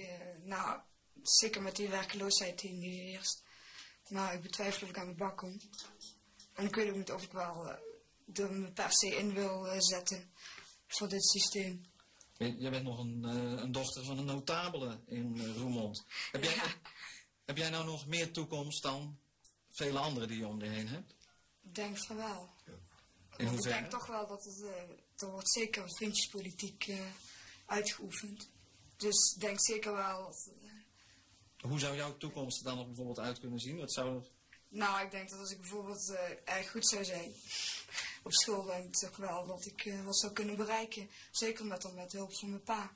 Nou, zeker met die werkloosheid die nu heerst. Nou, ik betwijfel of ik aan mijn bak kom. En ik weet ook niet of ik wel er me per se in wil zetten voor dit systeem. Jij bent nog een dochter van een notabele in Roermond. Heb jij nou nog meer toekomst dan vele anderen die je om je heen hebt? Ik denk van wel. In hoeverre? Ik denk toch wel dat er wordt zeker vriendjespolitiek uitgeoefend. Dus ik denk zeker wel dat... Hoe zou jouw toekomst er dan nog bijvoorbeeld uit kunnen zien? Wat zou... Nou, ik denk dat als ik bijvoorbeeld erg goed zou zijn op school, denk ik toch wel dat ik wat zou kunnen bereiken. Zeker met hulp van mijn pa.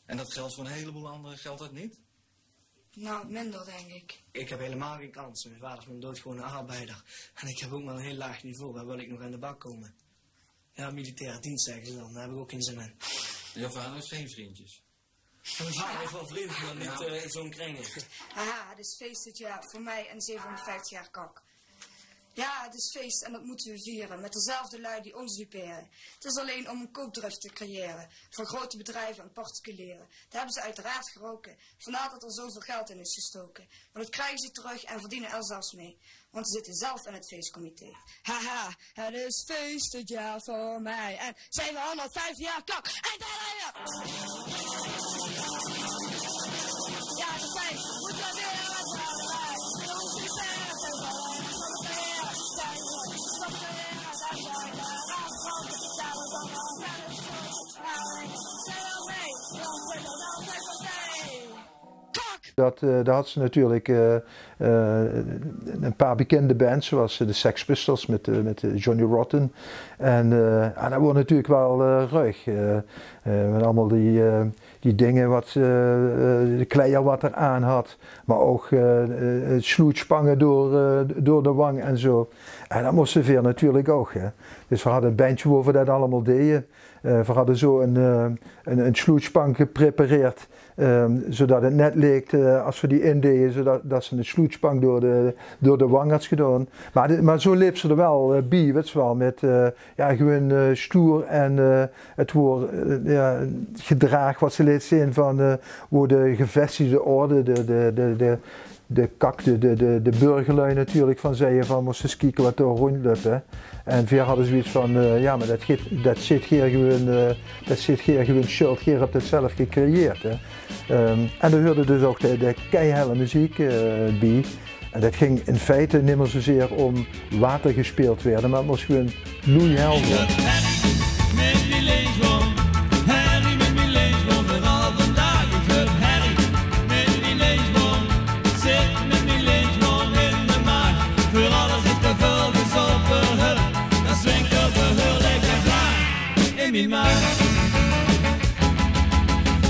En dat geldt voor een heleboel anderen, geldt dat niet? Nou, minder denk ik. Ik heb helemaal geen kans. Mijn vader is mijn doodgewone arbeider. En ik heb ook maar een heel laag niveau. Waar wil ik nog aan de bak komen? Ja, militaire dienst zeggen ze dan. Daar heb ik ook geen zin in. Jouw vader heeft geen vriendjes? Mijn vader heeft wel vrienden, maar niet in zo'n kringen. Haha, het is feest dit jaar. Voor mij en 750 jaar kak. Ja, het is feest en dat moeten we vieren. Met dezelfde lui die ons duperen. Het is alleen om een koopdrift te creëren. Voor grote bedrijven en particulieren. Daar hebben ze uiteraard geroken. Vandaar dat er zoveel geld in is gestoken. Maar dat krijgen ze terug en verdienen er zelfs mee. Want ze zitten zelf in het feestcomité. Haha, het is feest dit jaar voor mij. En 750 jaar kak. En daar ja, het is feest. Moeten we weer wat allebei. En ons Kak! Daar had ze natuurlijk een paar bekende bands, zoals de Sex Pistols met Johnny Rotten. En dat wordt natuurlijk wel ruig. Met allemaal die dingen, de kleier wat er aan had. Maar ook sloetspangen door de wang en zo. En dat moest Veer natuurlijk ook. Hè. Dus we hadden een bandje waar we dat allemaal deden. We hadden zo een sloetspang geprepareerd. Zodat het net leek als we die indeden, zodat ze een sloetspang door de wang had gedaan. Maar zo liep ze er wel bij, weet je wel, met gewoon stoer en het woord gedrag wat ze liet zien van hoe de gevestigde orde, de burgerlui natuurlijk van zeiden van moesten eens kijken wat er rondloopt. En Veer hadden zoiets van ja, maar dat zit hier gewoon schuld, hier heb dat zelf gecreëerd. Hè. En er hoorde dus ook de keihelle muziek bij. En dat ging in feite niet meer zozeer om water gespeeld werden, maar het moest gewoon loeihelder.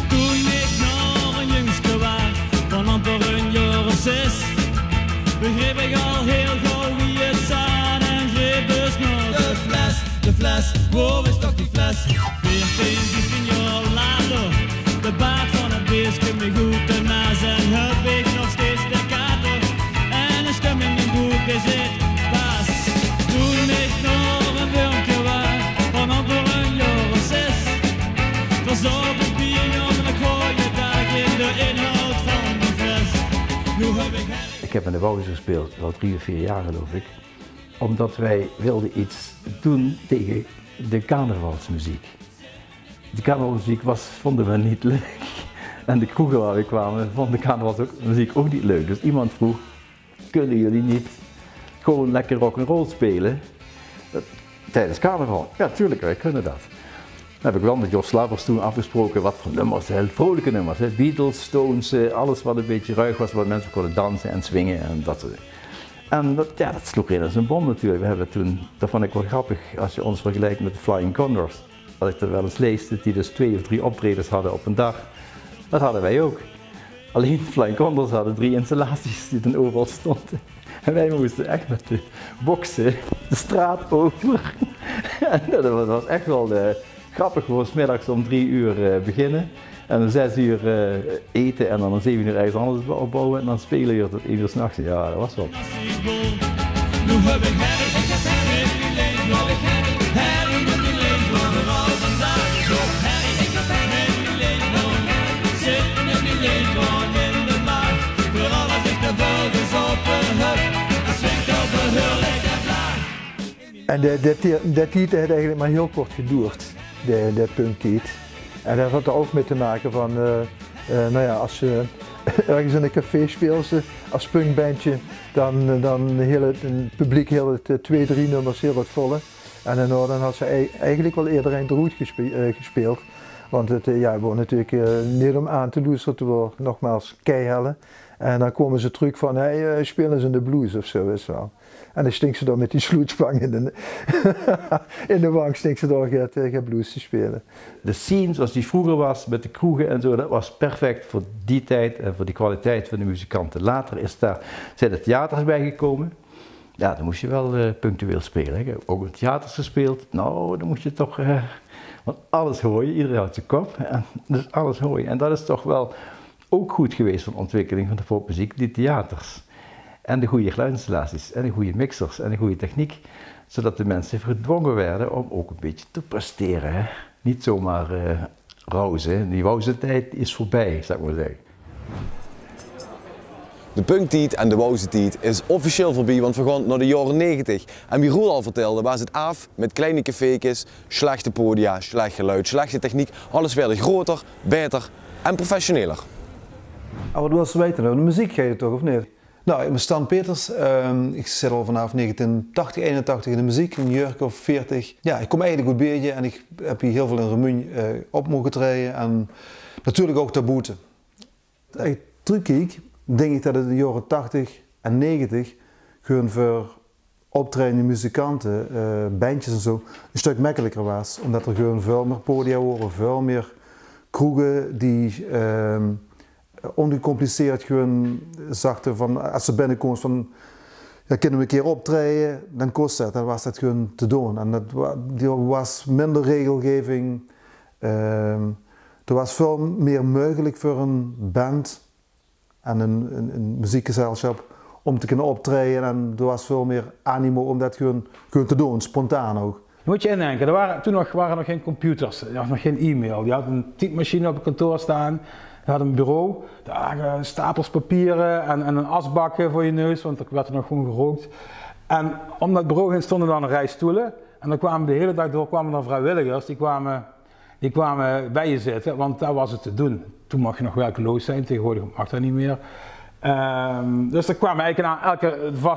Toen ik nog een jongske was, van amper een jaar of 6, begreep ik al heel gauw wie het zat en greep dus nog de fles, waar is toch die fles? 14, 15 jaar later, de baard van het beestje me goed ernaast en heb ik nog steeds de kater en een stem in mijn boek bezit pas. Toen ik nog een filmpje was, van amper een jaar of 6, verzorg ik bier om de gooie dag in de inhoud van de fles. Nu heb ik heb in de Wouwers gespeeld, al 3 of 4 jaar geloof ik. Omdat wij wilden iets doen tegen de carnavalsmuziek. De carnavalsmuziek vonden we niet leuk. En de kroegen waar we kwamen vonden de carnavalsmuziek ook niet leuk. Dus iemand vroeg, kunnen jullie niet gewoon lekker rock'n'roll spelen tijdens carnaval? Ja, tuurlijk, wij kunnen dat. Dan heb ik wel met Jos Slavers toen afgesproken wat voor nummers, heel vrolijke nummers. Hè. Beatles, Stones, alles wat een beetje ruig was, waar mensen konden dansen en swingen en dat soort dingen. En dat sloeg in als een bom natuurlijk. We hebben toen, dat vond ik wel grappig als je ons vergelijkt met de Flying Condors. Als ik er wel eens lees, dat die dus 2 of 3 optredens hadden op een dag. Dat hadden wij ook. Alleen de Flying Condors hadden 3 installaties die dan overal stonden. En wij moesten echt met de boksen de straat over. En dat was echt wel grappig, gewoon 's middags om 3 uur beginnen. En om 6 uur eten en dan om 7 uur ergens anders opbouwen en dan spelen uur tot 1 uur 's nachts. Ja, dat was wat. En dat lied heeft eigenlijk maar heel kort geduurd, de punktijd. En dat had er ook mee te maken van, nou ja, als je ergens in een café speelt als punkbandje, dan heel het publiek heel het 2, 3 nummers heel wat volle. En dan had ze eigenlijk wel eerder een droed gespeeld. Want het wordt natuurlijk niet om aan te loesteren, te worden nogmaals keihelle. En dan komen ze terug van, hey, spelen ze in de blues of zo, is wel. En dan stinkt ze dan met die sloetspang in de wang, stinkt ze dan gaat blues te spelen. De scene zoals die vroeger was, met de kroegen en zo, dat was perfect voor die tijd en voor die kwaliteit van de muzikanten. Later zijn er theaters bijgekomen. Ja, dan moest je wel punctueel spelen. Hè. Ook in theaters gespeeld, nou, dan moest je toch, want alles hoor je, iedereen had zijn kop, en dus alles hoor je. En dat is toch wel ook goed geweest voor de ontwikkeling van de popmuziek, die theaters. En de goede geluidsinstallaties, en de goede mixers, en de goede techniek. Zodat de mensen gedwongen werden om ook een beetje te presteren. Hè. Niet zomaar rauzen. Die wauwzetijd is voorbij, zou ik maar zeggen. De punktijd en de wauwzetijd is officieel voorbij, want we gaan naar de jaren 90. En wie Roel al vertelde, was het af met kleine café's, slechte podia, slecht geluid, slechte techniek. Alles werd groter, beter en professioneler. Oh, wat wil ze weten? De muziek ga je toch, of niet? Nou, ik ben Stan Peters. Ik zit al vanaf 1980, 81 in de muziek, een jurk of 40. Ja, ik kom eigenlijk goed beetje en ik heb hier heel veel in Remuñ op mogen treden en natuurlijk ook Taboete. terugkijk, denk ik dat het in de jaren 80 en 90 gewoon voor optredende muzikanten, bandjes en zo, een stuk makkelijker was. Omdat er gewoon veel meer podia waren, veel meer kroegen die ongecompliceerd gewoon zachten van, als ze binnenkomen van, ja, kunnen we een keer optreden, dan kost dat, dan was dat gewoon te doen. En er was minder regelgeving, er was veel meer mogelijk voor een band en een muziekgezelschap om te kunnen optreden en er was veel meer animo om dat gewoon te doen, spontaan ook. Moet je indenken, toen waren er nog geen computers, er was nog geen e-mail. Je had een typemachine op het kantoor staan, je had een bureau, daar lagen stapels papieren en een asbak voor je neus, want er werd er nog gewoon gerookt. En om dat bureau heen stonden dan een rij stoelen en dan kwamen de hele dag door er vrijwilligers, die kwamen bij je zitten, want daar was het te doen. Toen mocht je nog werkloos zijn, tegenwoordig mag dat niet meer. Dus er kwamen eigenlijk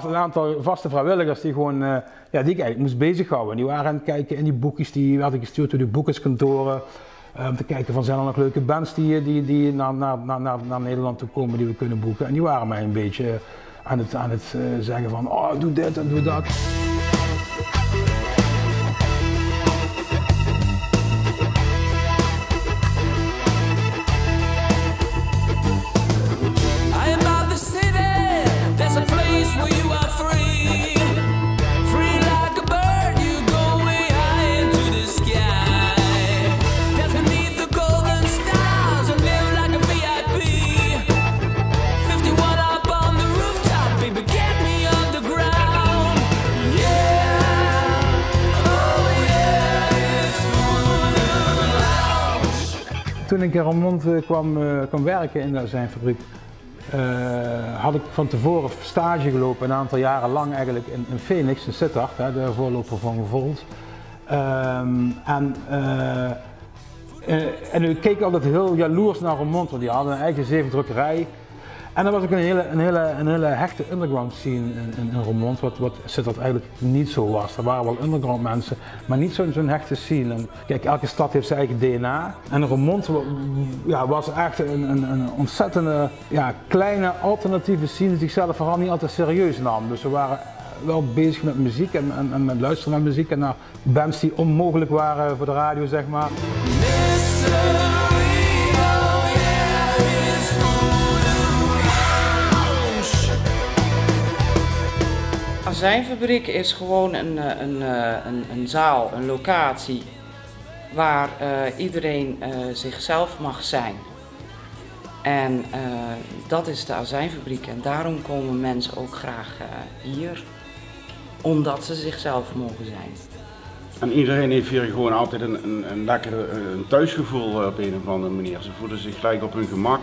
een aantal vaste vrijwilligers die gewoon, die ik eigenlijk moest bezighouden. Die waren aan het kijken in die boekjes, die werden gestuurd door de boekerskantoren. Om te kijken van, zijn er nog leuke bands die naar Nederland toe komen die we kunnen boeken. En die waren mij een beetje aan het zeggen van, oh doe dit en doe dat. Toen ik in Roermond kwam werken in de azijnfabriek, had ik van tevoren stage gelopen, een aantal jaren lang eigenlijk in Phoenix, in Sittard, de voorloper van Volt. En ik keek altijd heel jaloers naar Roermond, want die hadden een eigen zeefdrukkerij. En er was ook een hele hechte underground scene in Roermond, wat Sittard eigenlijk niet zo was. Er waren wel underground mensen, maar niet zo'n hechte scene. En kijk, elke stad heeft zijn eigen DNA. En Roermond was echt een ontzettende kleine alternatieve scene die zichzelf vooral niet altijd serieus nam. Dus we waren wel bezig met muziek en met luisteren naar muziek en naar bands die onmogelijk waren voor de radio, zeg maar. Azijnfabriek is gewoon een zaal, een locatie waar iedereen zichzelf mag zijn. En dat is de Azijnfabriek en daarom komen mensen ook graag hier, omdat ze zichzelf mogen zijn. En iedereen heeft hier gewoon altijd een lekker thuisgevoel op een of andere manier. Ze voelen zich gelijk op hun gemak,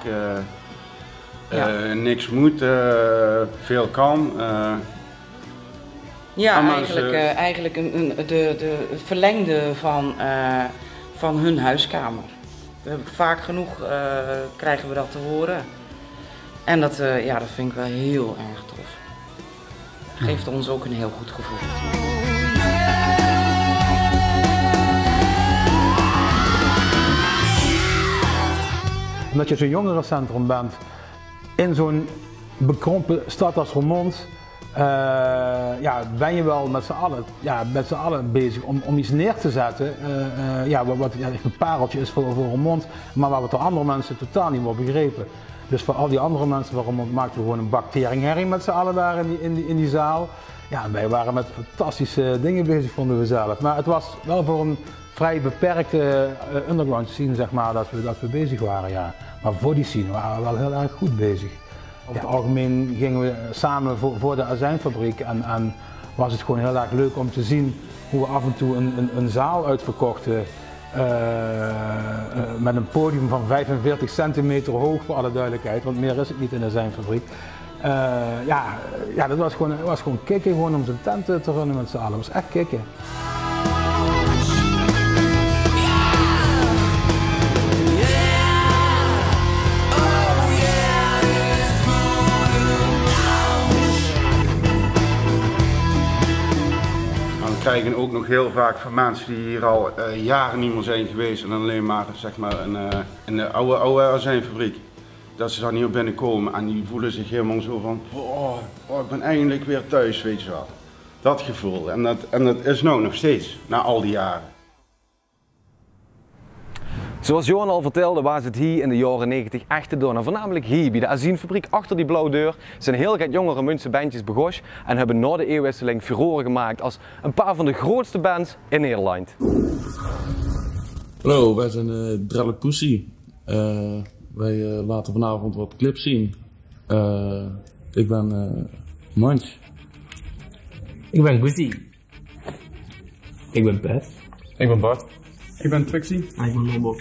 niks moet, veel kan. Ja, eigenlijk de verlengde van hun huiskamer. Vaak genoeg krijgen we dat te horen. En dat vind ik wel heel erg tof. Geeft ons ook een heel goed gevoel. Omdat je zo'n jongerencentrum bent in zo'n bekrompen stad als Roermond, ben je wel met z'n allen bezig om iets neer te zetten, wat echt een pareltje is voor Roermond, maar waar we door andere mensen totaal niet meer begrepen. Dus voor al die andere mensen van Roermond maakten we gewoon een bak teringherrie met z'n allen daar in die zaal. Ja, en wij waren met fantastische dingen bezig, vonden we zelf. Maar het was wel voor een vrij beperkte underground scene, zeg maar, dat we bezig waren, ja. Maar voor die scene waren we wel heel erg goed bezig. Over het algemeen gingen we samen voor de azijnfabriek en was het gewoon heel erg leuk om te zien hoe we af en toe een zaal uitverkochten met een podium van 45 centimeter hoog, voor alle duidelijkheid, want meer is het niet in de azijnfabriek. Dat was gewoon kicken, gewoon om zijn tent te runnen met z'n allen. Dat was echt kicken. We krijgen ook nog heel vaak van mensen die hier al jaren niet meer zijn geweest en alleen maar, zeg maar, in de oude azijnfabriek. dat ze daar niet op binnenkomen en die voelen zich helemaal zo van, oh, ik ben eindelijk weer thuis, weet je wel. Dat gevoel. En dat is nou nog steeds, na al die jaren. Zoals Johan al vertelde, was het hier in de jaren 90 echt te doen. En voornamelijk hier, bij de Azienfabriek achter die blauwe deur, zijn heel wat jongere Münster bandjes begonnen en hebben na de eeuwwisseling furoren gemaakt als een paar van de grootste bands in Nederland. Hallo, wij zijn Dreadlock Pussy. Wij laten vanavond wat clips zien. Ik ben Munch. Ik ben Gucci. Ik ben Pat. Ik ben Bart. Ik ben Trixie. Ik ben Lobo.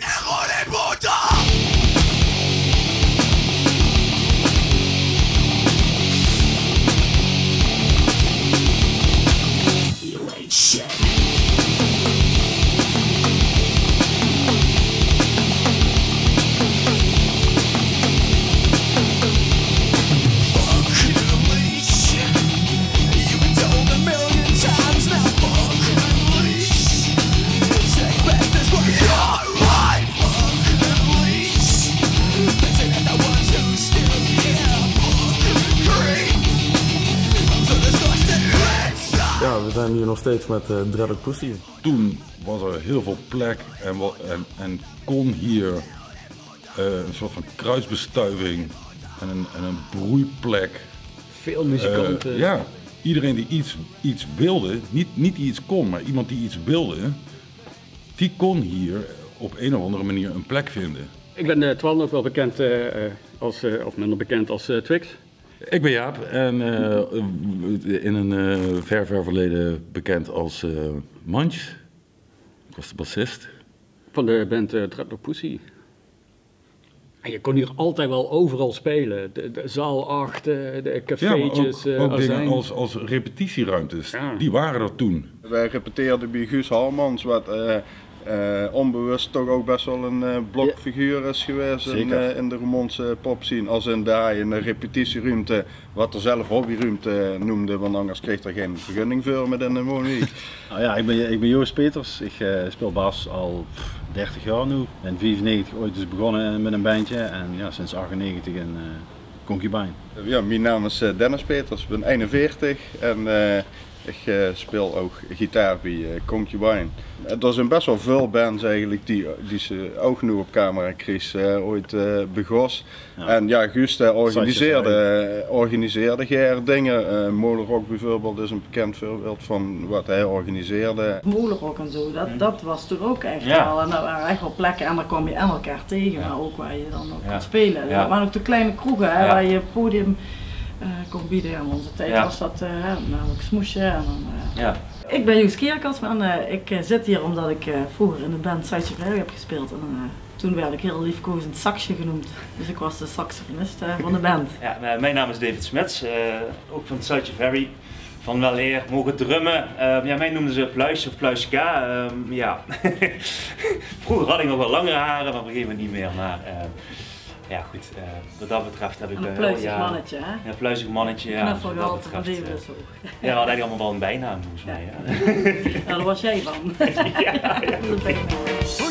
Ja, we zijn hier nog steeds met Dreadlock Pussy. Toen was er heel veel plek en kon hier een soort van kruisbestuiving en een broeiplek. Veel muzikanten. Ja, iedereen die iets wilde, niet die iets kon, maar iemand die iets wilde, die kon hier op een of andere manier een plek vinden. Ik ben Twan, ook wel bekend of minder bekend als Twix. Ik ben Jaap en in een ver verleden bekend als Munch. Ik was de bassist. Van de band Dreadlock Pussy. En je kon hier altijd wel overal spelen. De zaal 8, de cafeetjes. Ja, ook dingen als repetitieruimtes, die waren er toen. Wij repeteerden bij Guus Halmans, wat onbewust toch ook best wel een blokfiguur is geweest in de Roermondse popscene. Als in de repetitieruimte, wat er zelf hobbyruimte noemde, want anders kreeg er geen vergunning voor met in de woonweek. Nou ja, ik ben Joost Peters, ik speel bas al 30 jaar nu. In 95 ooit dus begonnen met een bandje en ja, sinds 98 in Concubine. Ja, mijn naam is Dennis Peters, ik ben 41 en ik speel ook gitaar bij Concubine. Er zijn best wel veel bands eigenlijk die ze ook nu op camera kreeg ooit begos. Ja. En ja, Guus organiseerde dingen. Molenrock bijvoorbeeld is een bekend voorbeeld van wat hij organiseerde. Molenrock en zo, dat was toen ook echt wel. En dat waren echt wel plekken en daar kwam je en elkaar tegen, maar ook waar je dan ook kon spelen. Dat waren ook de kleine kroegen waar je podium kon bieden. In onze tijd was dat namelijk smoesje. En dan, Ik ben Joes Kerkers en ik zit hier omdat ik vroeger in de band Suitje heb gespeeld. En toen werd ik heel liefkozend Saxje genoemd. Dus ik was de saxofonist van de band. Ja, mijn naam is David Smets, ook van Suitje Ferry. Van weleer mogen drummen. Mij noemden ze Pluisje of Pluiska. Vroeger had ik nog wel langere haren, maar op een gegeven moment niet meer. Maar, ja goed, wat dat betreft heb ik een pluizig mannetje, hè? Ja, pluizig mannetje, ja. Knuffelgehalte van David zo. Ja, we hadden eigenlijk allemaal wel een bijnaam volgens mij. Ja. Nou, daar was jij van. Ja. We're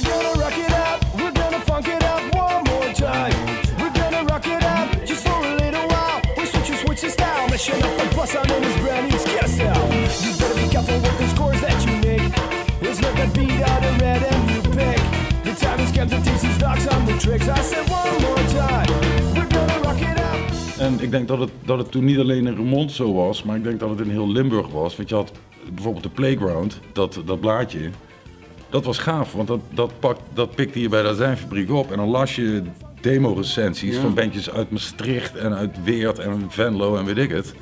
gonna rock it out, we're gonna funk it up one more time. We're gonna rock it out just for a little while. We switch the style, mashing up the bus on his brand new skill style. You better be careful with the scores that you make. It's not the beat out of red and you pick. The time has come to teach these dogs on the tricks. I said one more time, we're gonna rock it out. En ik denk dat het toen niet alleen in Roermond zo was, maar ik denk dat het in heel Limburg was. Want je had bijvoorbeeld de Playground, dat blaadje. Dat was gaaf, want dat pikte je bij de Azienfabriek op. En dan las je demo-recensies van bandjes uit Maastricht en uit Weert en Venlo en weet ik het.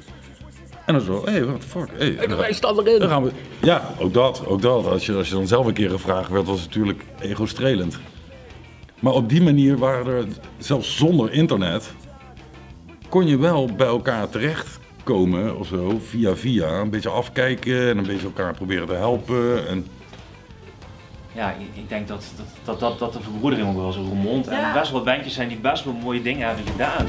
En dan zo, what the fuck. Wij staan erin. Dan gaan we, ja, ook dat. Als je dan zelf een keer gevraagd werd, was het natuurlijk ego-strelend. Maar op die manier waren er, zelfs zonder internet, kon je wel bij elkaar terechtkomen of zo, via. Een beetje afkijken en een beetje elkaar proberen te helpen. En ja, ik denk dat de verbroedering ook wel zo Roermond en best wel bandjes zijn die best wel mooie dingen hebben gedaan.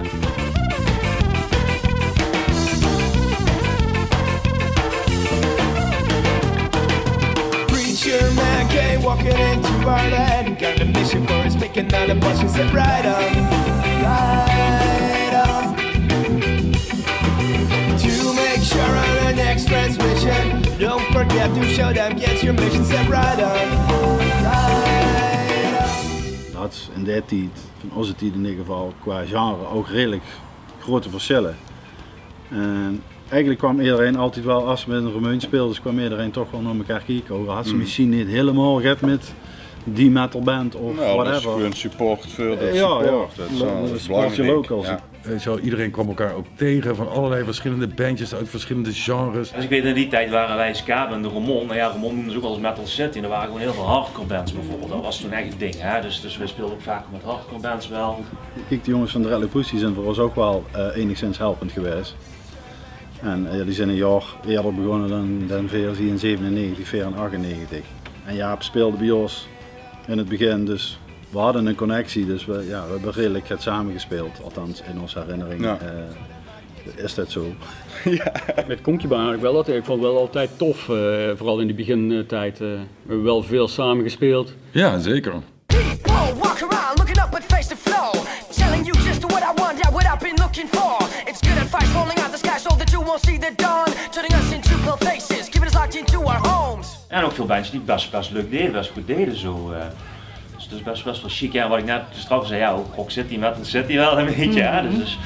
Preacher man came walking into our land. Got a mission for his making out a bunch and said right on. Right on. To make sure on the next transmission, don't forget to show them, get your mission set right on. Right on. Dat in die tijd, van onze tijd in ieder geval, qua genre ook redelijk grote verschillen. En eigenlijk kwam iedereen altijd wel, als we met een Romein speelden, dus kwam iedereen toch wel naar elkaar kijken. Ook al had ze misschien niet helemaal get met die metalband of whatever. Dat is gewoon support voor de support. Dat is belangrijk. Zo, iedereen kwam elkaar ook tegen van allerlei verschillende bandjes uit verschillende genres. Dus ik weet in die tijd waren wij Ska en de Ramon. Nou ja, Ramon noemden ze ook wel eens Metal City. En er waren gewoon heel veel hardcore bands bijvoorbeeld. Dat was toen echt een ding. Hè? Dus we speelden ook vaak met hardcore bands wel. Kijk, de jongens van de Dreadlock Pussy zijn voor ons ook wel enigszins helpend geweest. En die zijn een jaar eerder begonnen dan VRZ in 97, VR in 98. En Jaap speelde bij ons in het begin, dus we hadden een connectie, dus we hebben redelijk het samengespeeld, althans in onze herinnering is dat zo. Ja. Met Concubine had ik wel dat, ik vond het wel altijd tof, vooral in die begintijd. We hebben wel veel samen gespeeld. Ja, zeker. En ook veel bandjes die best leuk deden, best goed deden zo. Dus best wel chic. Ja, wat ik net straks zei, ja, ook Rock City, Metal City wel een beetje. Dus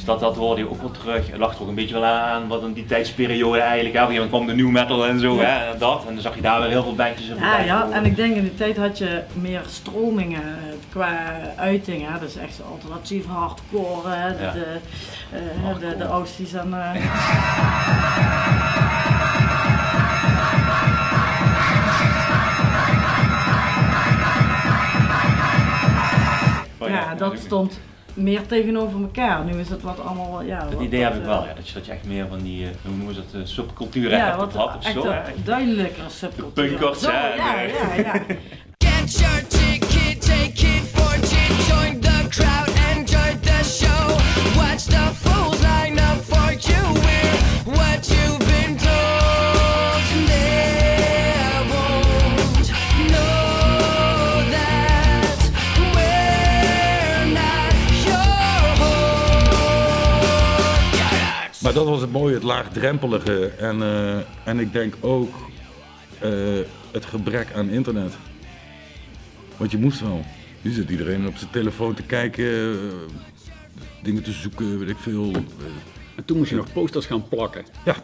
dat hoorde je ook wel terug. Het lag toch een beetje wel aan wat in die tijdsperiode eigenlijk. Op een gegeven moment kwam de new metal en zo, hè, en dat. En dan zag je daar weer heel veel bandjes in voorbij. Ja, en ik denk in die tijd had je meer stromingen qua uiting. Hè. Dus echt alternatief hardcore, hè, de Aussies en... Ja, dat stond meer tegenover elkaar. Nu is het wat allemaal, ja... Dat idee heb ik wel, ja, dat je echt meer van die, hoe noemen ze dat, subculturen hebt op rap of zo. Ja, duidelijker subculturen. Punkers, ja. Get your ticket, take it for it, join the crowd, enjoy the show. Watch the fools line up for you, we're what you've been told. Maar dat was het mooie, het laagdrempelige en ik denk ook het gebrek aan internet. Want je moest wel. Nu zit iedereen op zijn telefoon te kijken, dingen te zoeken, weet ik veel. En toen moest je nog posters gaan plakken. Ja,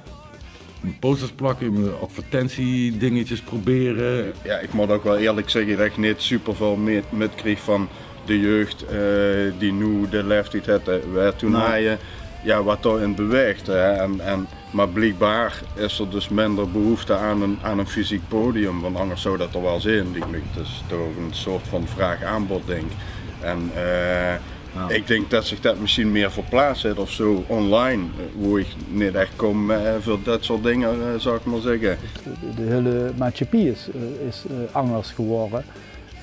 posters plakken, advertentiedingetjes proberen. Ja, ik moet ook wel eerlijk zeggen dat ik niet super veel met kreeg van de jeugd die nu de leeftijd had. Toen ja, wat daarin beweegt. Hè. Maar blijkbaar is er dus minder behoefte aan een fysiek podium, want anders zou dat er wel zijn. Het is toch een soort van vraag-aanbod ding. En ik denk dat zich dat misschien meer verplaatst heeft of zo online, waar ik niet echt kom voor dat soort dingen, zou ik maar zeggen. De hele maatschappij is anders geworden,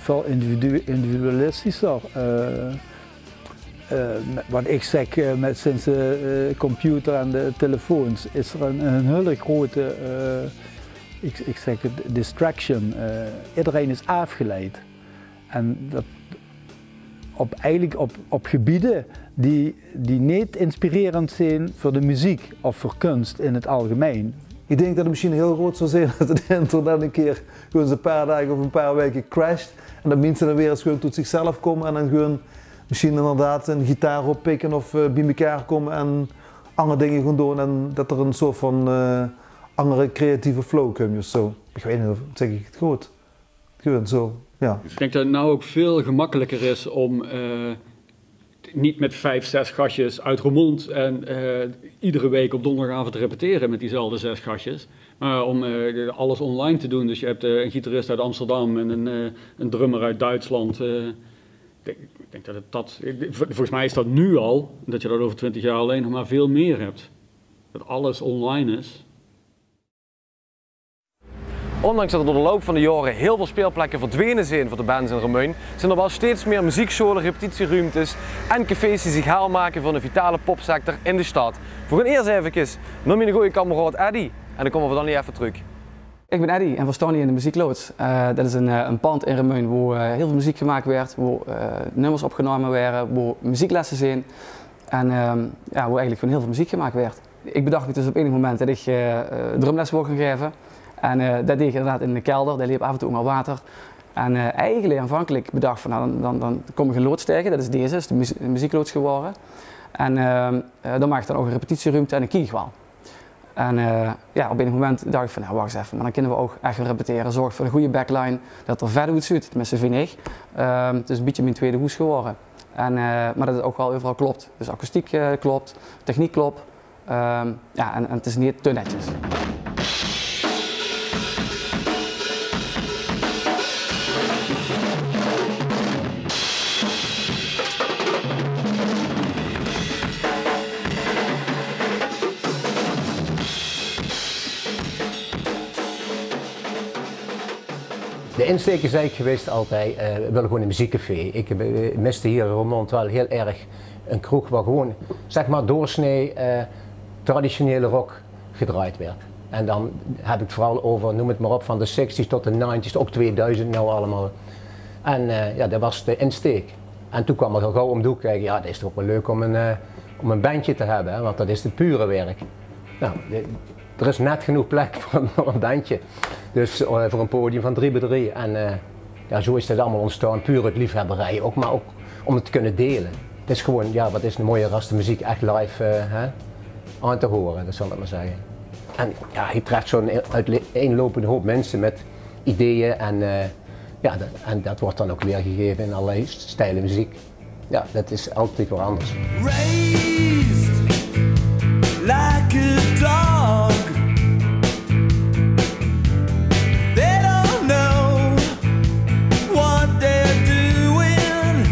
veel individualistischer. Wat ik zeg, sinds de computer en de telefoons is er een hele grote, ik zeg het, distraction. Iedereen is afgeleid. En dat eigenlijk op gebieden die niet inspirerend zijn voor de muziek of voor kunst in het algemeen. Ik denk dat het misschien heel groot zou zijn dat het internet een keer gewoon eens een paar dagen of een paar weken crasht. En dat mensen dan weer eens gewoon tot zichzelf komen en dan gewoon misschien inderdaad een gitaar oppikken of bij elkaar komen en andere dingen gaan doen en dat er een soort van andere creatieve flow komt of zo. Ik weet niet of zeg ik het goed. Gewoon zo, ja. Ik denk dat het nou ook veel gemakkelijker is om niet met 5, 6 gastjes uit Roermond en iedere week op donderdagavond te repeteren met diezelfde 6 gastjes. Maar om alles online te doen. Dus je hebt een gitarist uit Amsterdam en een drummer uit Duitsland. Ik denk dat volgens mij is dat nu al, dat je dat over 20 jaar alleen nog maar veel meer hebt. Dat alles online is. Ondanks dat er door de loop van de jaren heel veel speelplekken verdwenen zijn voor de bands in Remeun, zijn er wel steeds meer muziekscholen, repetitieruimtes en cafés die zich haal maken voor een vitale popsector in de stad. We gaan eerst even naar mijn goede kameraad Eddie en dan komen we dan niet even terug. Ik ben Eddy en we staan hier in de muziekloods. Dat is een pand in Remeun waar heel veel muziek gemaakt werd, waar nummers opgenomen werden, waar muzieklessen zijn en waar eigenlijk gewoon heel veel muziek gemaakt werd. Ik bedacht me dus op enig moment dat ik drumles wil gaan geven. En dat deed ik inderdaad in de kelder, daar liep af en toe ook wel water. En eigenlijk aanvankelijk bedacht van nou, dan kom ik een loods tegen, dat is deze, is de muziekloods geworden. En dan maak ik dan ook een repetitieruimte en een kiegwal. En op enig moment dacht ik van nou wacht eens even, maar dan kunnen we ook echt gaan repeteren. Zorg voor een goede backline, dat er verder goed zit, tenminste vind ik. Het is een beetje mijn tweede hoes geworden. En, maar dat het ook wel overal klopt. Dus akoestiek klopt, techniek klopt. En het is niet te netjes. De insteek is eigenlijk geweest altijd, we willen gewoon een muziekcafé. Ik miste hier in Roermond wel heel erg een kroeg waar gewoon, zeg maar, doorsnee traditionele rock gedraaid werd. En dan heb ik vooral over, noem het maar op, van de 60s tot de 90s, ook 2000 nou allemaal. En dat was de insteek. En toen kwam er heel gauw om de hoek kijken, ja, dat is toch ook wel leuk om een bandje te hebben, hè, want dat is het pure werk. Nou, er is net genoeg plek voor een bandje, dus voor een podium van 3x3. En zo is het allemaal ontstaan, puur uit liefhebberij, ook, maar ook om het te kunnen delen. Het is gewoon, ja, wat is een mooie raste muziek echt live aan te horen, dat zal ik maar zeggen. En ja, je treft zo'n uiteenlopende hoop mensen met ideeën en dat wordt dan ook weergegeven in allerlei stijlen muziek. Ja, dat is altijd wel anders. Raised like a dog. They don't know what they're doing.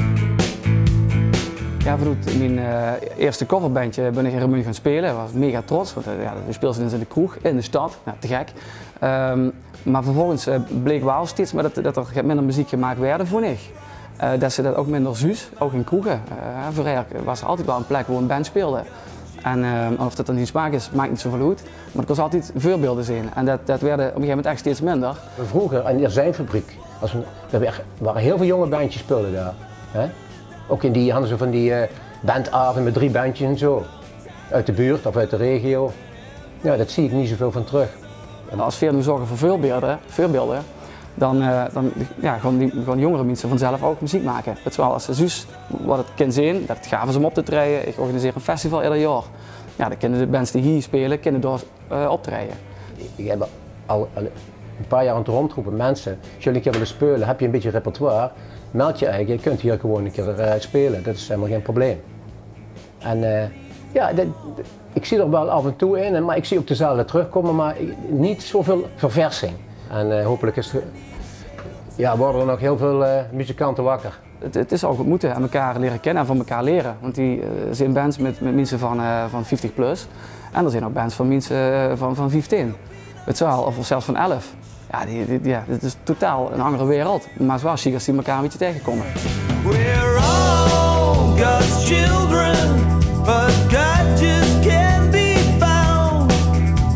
Ja, vanuit mijn eerste coverbandje ben ik in Remeun gaan spelen. Ik was mega trots, want we speelden in de kroeg, in de stad, nou, te gek. Maar vervolgens bleek wel steeds maar dat er minder muziek gemaakt werd, vond ik. Dat ze dat ook minder zuus, ook in kroegen. Voorheen was er altijd wel een plek waar een band speelde. En of dat dan niet smaak is, maakt niet zoveel uit. Maar er kon altijd voorbeelden zijn. En dat werden op een gegeven moment echt steeds minder. Vroeger in de Zijnfabriek, er waren heel veel jonge bandjes speelden daar. Hè? Ook in die hadden ze van die bandavonden met 3 bandjes en zo. Uit de buurt of uit de regio. Ja, dat zie ik niet zoveel van terug. En als we nu zorgen voor voorbeelden, dan gaan jongere mensen vanzelf ook muziek maken. Het is wel als ze zus wat het kan zijn, dat gaven ze om op te treden. Ik organiseer een festival ieder jaar. Ja, dan kunnen de bands die hier spelen, kunnen door optreden. Ik heb al een paar jaar aan het rondroepen, mensen, als jullie een keer willen spelen, heb je een beetje repertoire, meld je eigen, je kunt hier gewoon een keer spelen, dat is helemaal geen probleem. En ik zie er wel af en toe in, maar ik zie ook dezelfde terugkomen, maar niet zoveel verversing. En hopelijk worden er nog heel veel muzikanten wakker. Het is ook moeten en elkaar leren kennen en van elkaar leren. Want die zijn bands met mensen van 50 plus en er zijn ook bands van mensen van 15. Het wel, of zelfs van 11. Ja, dit is totaal een andere wereld. Maar het is wel chic als die elkaar een beetje tegenkomen. We're all God's children, but God just can't be found.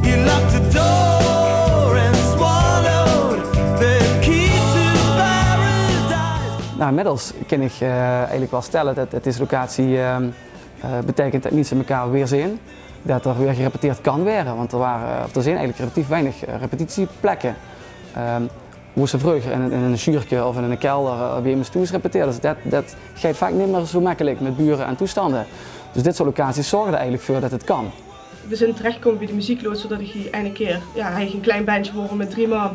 He locked the door and swallowed the key to paradise. Nou, inmiddels kan ik eigenlijk wel stellen dat deze locatie betekent dat mensen elkaar weer zien. Dat er weer gerepeteerd kan worden, want er zijn eigenlijk relatief weinig repetitieplekken. Hoe ze vroeger in een schuurtje of in een kelder bij iemand toe repeteerden. Dus dat gaat vaak niet meer zo makkelijk met buren en toestanden. Dus dit soort locaties zorgen er eigenlijk voor dat het kan. We zijn terechtgekomen bij de muziekloods zodat ik hier eindelijk keer, hij een klein bandje worden met 3 man.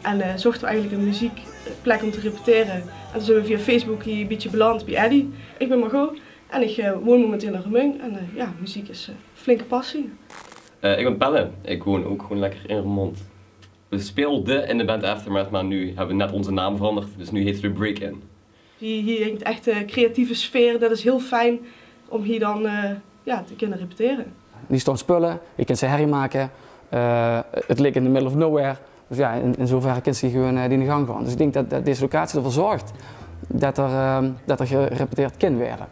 En zochten we eigenlijk een muziekplek om te repeteren. En toen zijn we via Facebook hier een beetje beland bij Eddy. Ik ben Margot en ik woon momenteel in Remeun. En muziek is een flinke passie. Ik ben Pelle. Ik woon ook gewoon lekker in Roermond. We speelden in de band Aftermath, maar nu hebben we net onze naam veranderd, dus nu heet het Break-In. Hier hangt echt de creatieve sfeer, dat is heel fijn om hier dan te kunnen repeteren. Die stond spullen, je kunt ze herrie maken, het ligt in the middle of nowhere. Dus ja, in zoverre kun je gewoon die in de gang gaan. Dus ik denk dat deze locatie ervoor zorgt dat er gerepeteerd kan worden.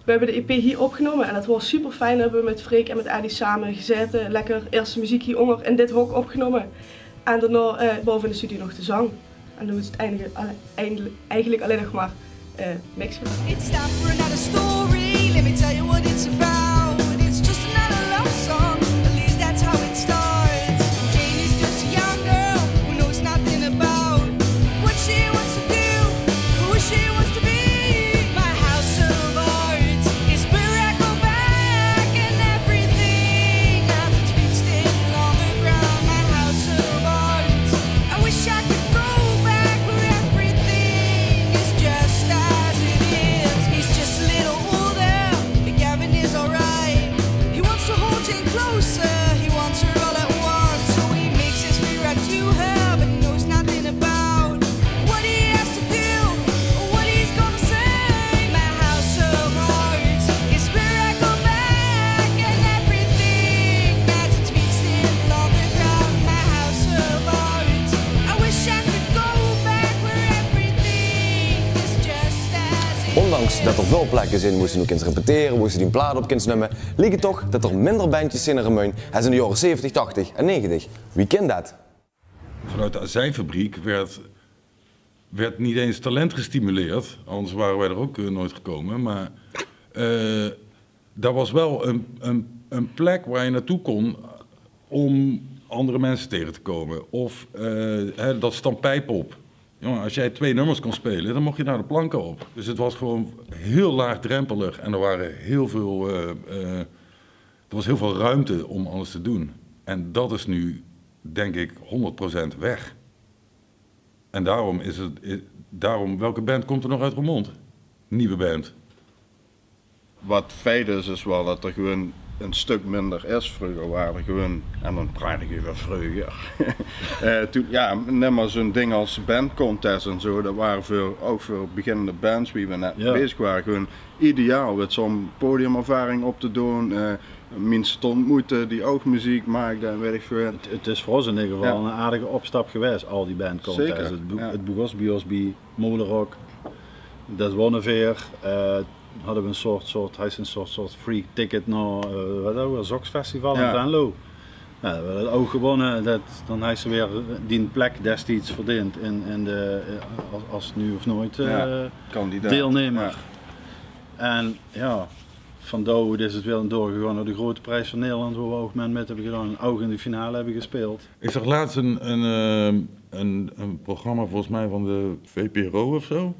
We hebben de EP hier opgenomen en het was super fijn. We hebben met Freek en met Adi samen gezeten, lekker eerste muziek hieronder in dit hok opgenomen. En daarna boven in de studio nog de zang. En dan is het eigenlijk alleen nog maar mixen. It's time for another story. Let me tell you what it's about. It's just another love song. At least that's how it starts. Jane is just a young girl who knows nothing about what she wants to do, who she wants to be. My house of art is where I go back and everything as its feet still on the ground. My house of art. I wish I could go back where everything is just as it is. He's just a little older, but Gavin is alright. He wants to hold Jane closer, he wants her all at once. So he makes his way right to her, but he knows nothing about what he has to do or what he's gonna say. My house of art is where I go back and everything has its feet still on the ground. My house of art. I wish I could go back where everything is just as it is. Ondanks dat er veel plekken zijn, moesten ook eens repeteren, moesten die een plaat op kunnen nemen, liep het toch dat er minder bandjes zijn in Remeun als in de jaren 70, 80 en 90. Wie kent dat? Vanuit de azijnfabriek werd niet eens talent gestimuleerd, anders waren wij er ook nooit gekomen. Maar daar was wel een plek waar je naartoe kon om andere mensen tegen te komen. Of dat stampijpop. Jongen, als jij 2 nummers kon spelen, dan mocht je naar de planken op. Dus het was gewoon heel laagdrempelig en er was heel veel ruimte om alles te doen. En dat is nu, denk ik, 100% weg. En daarom, welke band komt er nog uit Roermond? Nieuwe band. Wat feit is wel dat er gewoon een stuk minder is. Vroeger waren er gewoon, en dan praat ik over vroeger. Neem maar zo'n ding als bandcontest en zo, dat waren ook voor beginnende bands wie we net bezig waren, gewoon ideaal met zo'n podiumervaring op te doen. Mensen te ontmoeten die ook muziek maakten en weet ik veel. Het is voor ons in ieder geval een aardige opstap geweest, al die bandcontests. Het begon bij ons bij Molenrock, dat Wonneveer. Hadden we een soort free ticket naar het Zoksfestival in Venlo. Ja, we hebben dat ook gewonnen, dan heeft ze weer die plek destijds verdiend als nu of nooit deelnemer. Ja. En ja, van Douwe is het weer doorgegaan naar de grote prijs van Nederland, waar we ook met hebben gedaan en ook in de finale hebben gespeeld. Ik zag laatst een programma volgens mij van de VPRO of zo.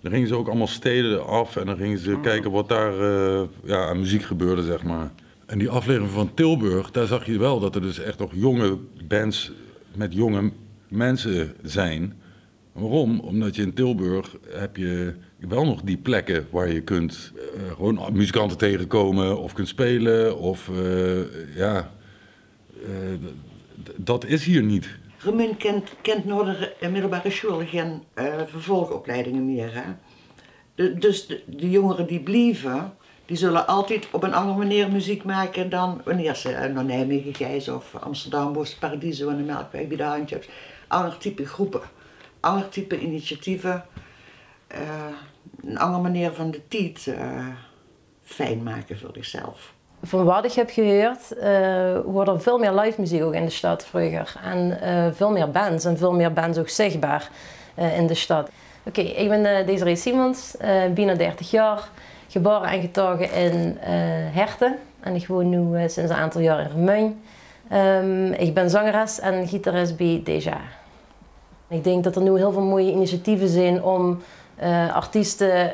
Dan gingen ze ook allemaal steden af en dan gingen ze kijken wat daar aan muziek gebeurde, zeg maar. En die aflevering van Tilburg, daar zag je wel dat er dus echt nog jonge bands met jonge mensen zijn. Waarom? Omdat je in Tilburg heb je wel nog die plekken waar je kunt gewoon muzikanten tegenkomen of kunt spelen of dat is hier niet. Remeun kent nog de middelbare school geen vervolgopleidingen meer. Hè? Dus de jongeren die blijven, die zullen altijd op een andere manier muziek maken dan wanneer ze naar Nijmegen gaan of Amsterdam, Bos, Paradiso en de Melkweg bij de Handjes. Ander type groepen, ander type initiatieven, een andere manier van de tijd fijn maken voor zichzelf. Van wat ik heb gehoord, wordt er veel meer live muziek ook in de stad vroeger. En veel meer bands en veel meer bands ook zichtbaar in de stad. Oké, ik ben Desiree Simons, bijna 30 jaar, geboren en getogen in Herten. En ik woon nu sinds een aantal jaar in Remeun. Ik ben zangeres en gitarist bij Deja. Ik denk dat er nu heel veel mooie initiatieven zijn om artiesten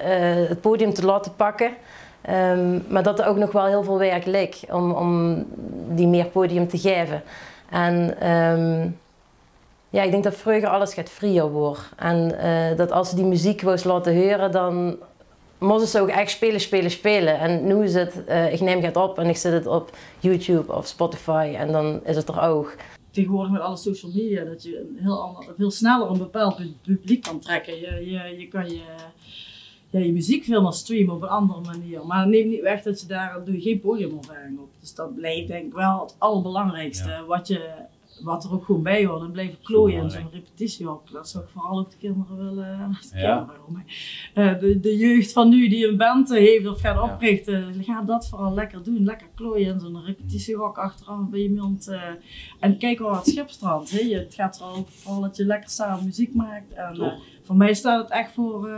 het podium te laten pakken. Maar dat er ook nog wel heel veel werk ligt om die meer podium te geven. En ik denk dat vroeger alles gaat vrier worden. En dat als ze die muziek wou laten horen, dan moesten ze ook echt spelen. En nu is het, ik neem het op en ik zet het op YouTube of Spotify en dan is het er ook. Tegenwoordig met alle social media, dat je veel sneller een bepaald publiek kan trekken. Je kan je muziek veel meer streamen op een andere manier. Maar dat neemt niet weg dat daar doe je geen podiumervaring op. Dus dat blijft denk ik wel het allerbelangrijkste. Ja. Wat je wat er ook gewoon bij hoort en blijven klooien en zo'n repetitie op. Dat zou ik vooral ook de kinderen willen, de jeugd van nu die een band heeft of gaat oprichten, ga dat vooral lekker doen. Lekker klooien en zo'n repetitiehok achteraf bij iemand. En kijk wel wat schipstrand. Het gaat er ook vooral dat je lekker samen muziek maakt. En voor mij staat het echt voor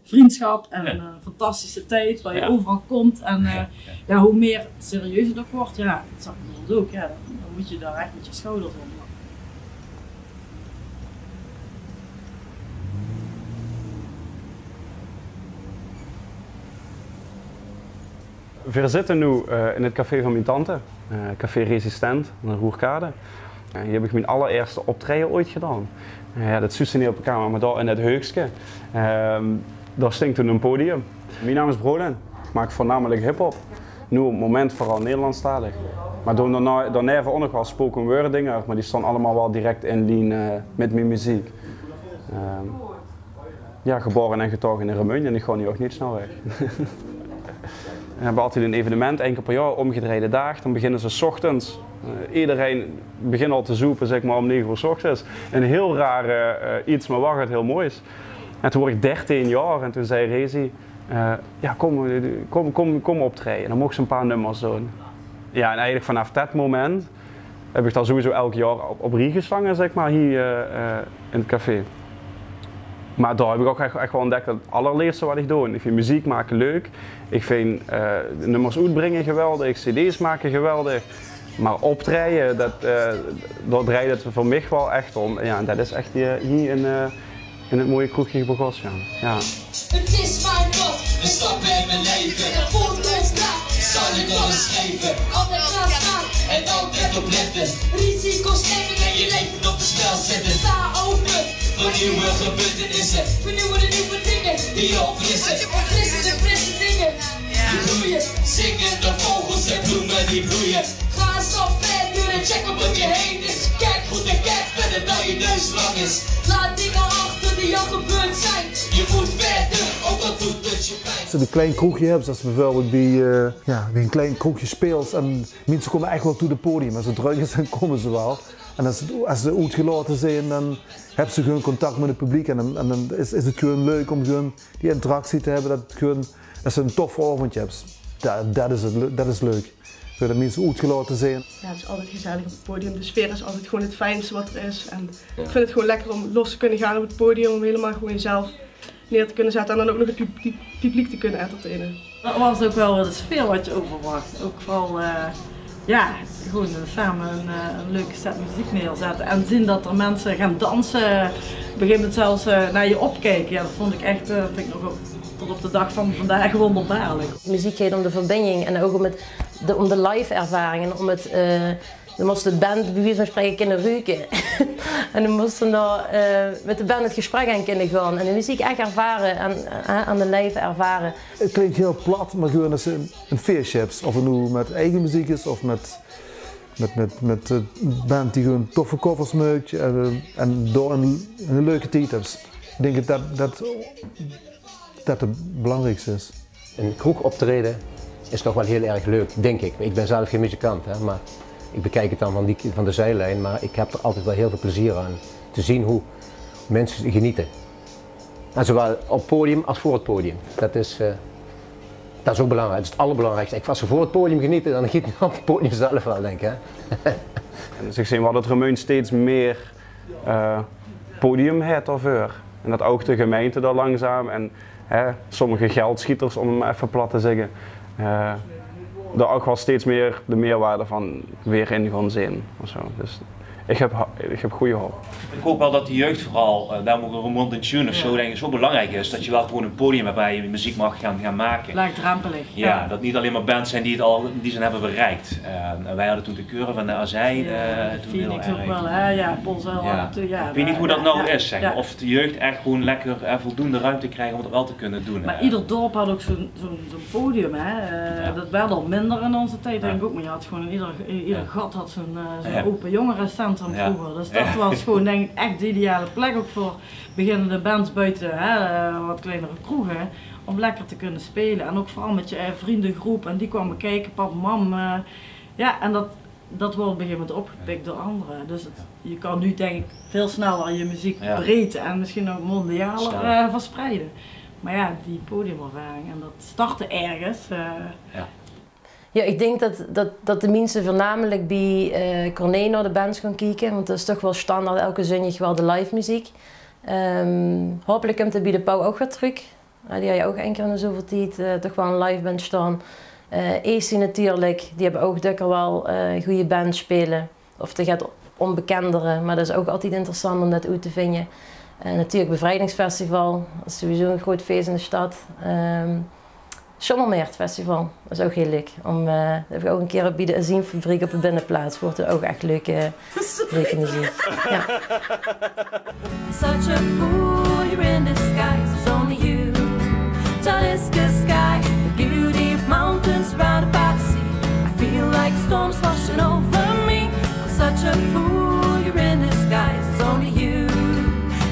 vriendschap en een fantastische tijd waar je overal komt. En hoe meer serieus het ook wordt, dat zag ik bijvoorbeeld ook, dan moet je daar echt met je schouders op. We zitten nu in het café van mijn tante, Café Resistent, aan de Roerkade. Hier heb ik mijn allereerste optreden ooit gedaan. Dat zuste niet op elkaar, maar daar in het heugstje. Daar stinkt toen een podium. Mijn naam is Brolin, ik maak voornamelijk hip-hop. Nu op het moment vooral Nederlandstalig. Maar daarna ook nog wel spoken word dingen, maar die staan allemaal wel direct in lijn met mijn muziek. Geboren en getogen in Remeun en ik ga nu ook niet snel weg. We hebben altijd een evenement, één keer per jaar, omgedraaide dag. Dan beginnen ze 's ochtends. Iedereen begint al te zoepen, zeg maar, om 9 uur 's ochtends. Een heel raar iets, maar wel heel moois. En toen word ik 13 jaar en toen zei Rezi, kom optreden. En dan mocht ze een paar nummers doen. Ja, en eigenlijk vanaf dat moment heb ik daar sowieso elk jaar op rie geslagen, zeg maar, hier in het café. Maar daar heb ik ook echt wel ontdekt dat het allerleerste wat ik doe. Ik vind muziek maken leuk. Ik vind nummers uitbrengen geweldig, cd's maken geweldig. Maar optreden, daar draait het voor mij wel echt om. Ja, en dat is echt hier in het mooie kroegje Bogosh. Ja. Het is mijn God, een stap in mijn leven. En voor ons dag zal ik alles geven. Altijd klaar staan en altijd opletten. Risico's nemen en je leven op de spel zetten. Sta open voor nieuwe gebeurtenissen. Voor nieuwe dingen die opfrissen. Frisse dingen die groeien. Zingende vogels en bloemen die bloeien. Ga eens op verder en check op wat je heen is. Kijk goed en kijk verder dan je neus lang is. Laat dingen achter die al gebeurd zijn. Je moet verder, ook al doet het je pijn. Als je een klein kroegje hebt, zoals bijvoorbeeld bij een klein kroegje speelt en mensen komen echt wel toe het podium. Als het druk is, dan komen ze wel. En als ze uitgelaten zijn, dan hebben ze gewoon contact met het publiek en dan is het gewoon leuk om gewoon die interactie te hebben, dat ze een toffe avondje hebben. Dat is leuk. Dat mensen uitgelaten zijn. Ja, het is altijd gezellig op het podium. De sfeer is altijd gewoon het fijnste wat er is. En ik vind het gewoon lekker om los te kunnen gaan op het podium, om helemaal gewoon jezelf neer te kunnen zetten en dan ook nog het publiek te kunnen entertainen. Dat was ook wel de sfeer wat je overwacht. Ook vooral gewoon samen een leuke set muziek neerzetten en zien dat er mensen gaan dansen. Op een gegeven moment zelfs naar je opkijken. Ja, dat vond ik echt, vind ik nog tot op de dag van vandaag wonderbaarlijk. Muziek gaat om de verbinding en ook om de live ervaring en om het. Dan moest de band bij wie van spreken kunnen ruiken. En dan moesten daar met de band het gesprek aan kunnen gaan en de muziek echt ervaren en aan de lijf ervaren. Het klinkt heel plat, maar gewoon als een feestje hebt. Of het nu met eigen muziek is of met een band die gewoon toffe covers maakt en door een leuke tijd hebt. Ik denk dat het belangrijkste is. Een kroeg optreden is toch wel heel erg leuk, denk ik. Ik ben zelf geen muzikant, maar ik bekijk het dan van de zijlijn, maar ik heb er altijd wel heel veel plezier aan. Te zien hoe mensen genieten. En zowel op het podium als voor het podium. Dat is ook belangrijk, dat is het allerbelangrijkste. Als ze voor het podium genieten, dan genieten ze op het podium zelf wel, denk ik. Dus ik zie wel dat Remeun steeds meer podium heeft ervoor. En dat ook de gemeente daar langzaam en sommige geldschieters, om hem even plat te zeggen, daar ook wel steeds meer de meerwaarde van weer in gaan zien. Ofzo. Dus ik heb goede hoop. Ik hoop wel dat de jeugd vooral, daarom ook een Roermond in Tune of zo, denk ik, zo belangrijk is. Dat je wel gewoon een podium hebt waar je muziek mag gaan maken. Laagdrempelig. Ja, dat niet alleen maar bands zijn die het al die zijn hebben bereikt. Wij hadden toen de keuren van de Azijn. Phoenix ook wel, ja, Polzel. Ik weet niet hoe dat nou is, zeg. Of de jeugd echt gewoon lekker voldoende ruimte krijgt om het wel te kunnen doen. Maar ieder dorp had ook zo'n podium, dat werd al minder in onze tijd, denk ik ook. Maar je had gewoon ieder gat had zo'n open jongerencentrum vroeger. Dus dat was gewoon, denk ik, echt de ideale plek ook voor beginnende bands buiten wat kleinere kroegen. Om lekker te kunnen spelen en ook vooral met je vriendengroep en die kwamen kijken, pap, mam. Ja, en dat wordt op een gegeven moment opgepikt door anderen. Dus je kan nu denk ik veel sneller je muziek breed en misschien ook mondialer verspreiden. Maar ja, die podiumervaring en dat starten ergens. Ja, ik denk dat de mensen voornamelijk bij Corné naar de bands gaan kijken, want dat is toch wel standaard elke zondag wel de live muziek. Hopelijk komt het bij de Pauw ook weer terug. Die had je ook één keer in de zoveel tijd toch wel een live band staan. AC natuurlijk, die hebben ook dikker wel goede bands spelen. Of dat gaat onbekendere, maar dat is ook altijd interessant om dat uit te vinden. Natuurlijk Bevrijdingsfestival, dat is sowieso een groot feest in de stad. Schommelmeert Festival, dat is ook heel leuk. Dat heb ik ook een keer bij de Azienfabriek op de binnenplaats. Wordt er ook echt leuke muziek. Ja. Such a fool, you're in disguise. It's only you. Talisker sky, the beauty of mountains surrounded by the sea. I feel like storms washing over me. Such a fool, you're in disguise. It's only you.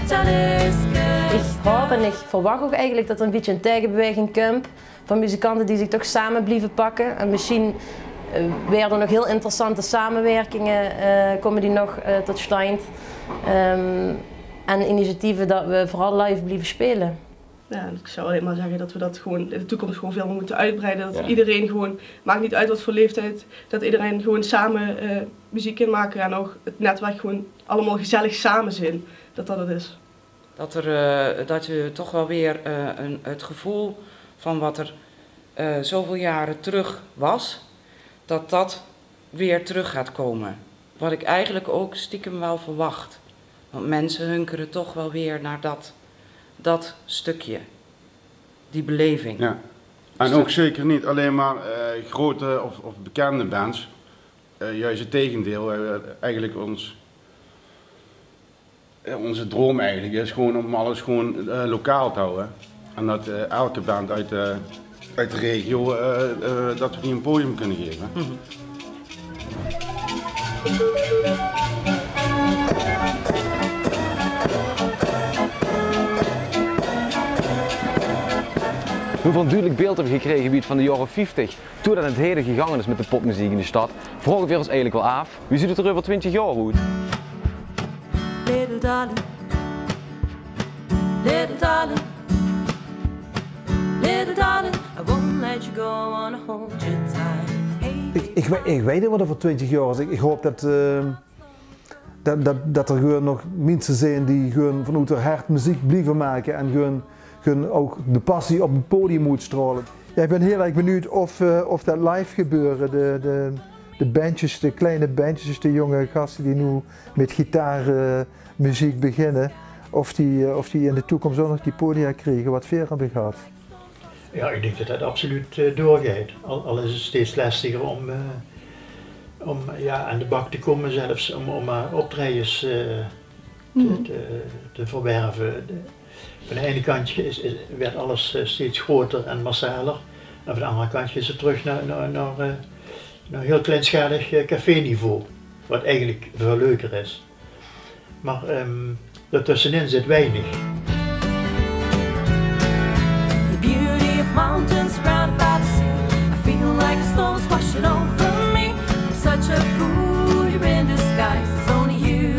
Talisker. Ik hoop en ik verwacht ook eigenlijk dat er een beetje een tegenbeweging komt van muzikanten die zich toch samen blijven pakken. En misschien weer er nog heel interessante samenwerkingen komen die nog tot stand. En initiatieven dat we vooral live blijven spelen. Ja, ik zou alleen maar zeggen dat we dat gewoon in de toekomst gewoon veel meer moeten uitbreiden. Dat iedereen gewoon, maakt niet uit wat voor leeftijd, dat iedereen gewoon samen muziek kan maken en ook het netwerk gewoon allemaal gezellig samen zijn. Dat het is. Dat je toch wel weer het gevoel van wat er zoveel jaren terug was, dat weer terug gaat komen. Wat ik eigenlijk ook stiekem wel verwacht. Want mensen hunkeren toch wel weer naar dat stukje, die beleving. Ja. En ook zeker niet alleen maar grote of bekende bands. Juist het tegendeel. Eigenlijk onze droom eigenlijk is gewoon om alles gewoon lokaal te houden. En dat elke band uit de regio, dat we die een podium kunnen geven. Hoeveel duidelijk beeld hebben we gekregen van de jaren 50, toen dat in het heden gegangen is met de popmuziek in de stad, vragen we ons eigenlijk wel af, wie ziet het er over 20 jaar uit? Little darling, little darling, little darling, I won't let you go, I wanna hold you tight. Ik weet niet wat er voor 20 jaar is. Ik hoop dat er gewoon nog mensen zijn die gewoon vanuit hun hart muziek blijven maken en gewoon ook de passie op het podium moet stralen. Ja, ik ben heel erg benieuwd of dat live gebeuren, de bandjes, de kleine bandjes, de jonge gasten die nu met gitaarmuziek beginnen, of die in de toekomst ook nog die podia krijgen wat verder begaat. Ja, ik denk dat dat absoluut doorgaat. Al is het steeds lastiger om aan de bak te komen, zelfs om optredens te verwerven. Van de ene kant werd alles steeds groter en massaler, en van de andere kant is het terug naar heel kleinschalig café-niveau, wat eigenlijk veel leuker is. Maar daartussenin zit weinig. Mountains surrounded by the sea. I feel like a storm's washing over me. I'm such a fool, you're in disguise. It's only you,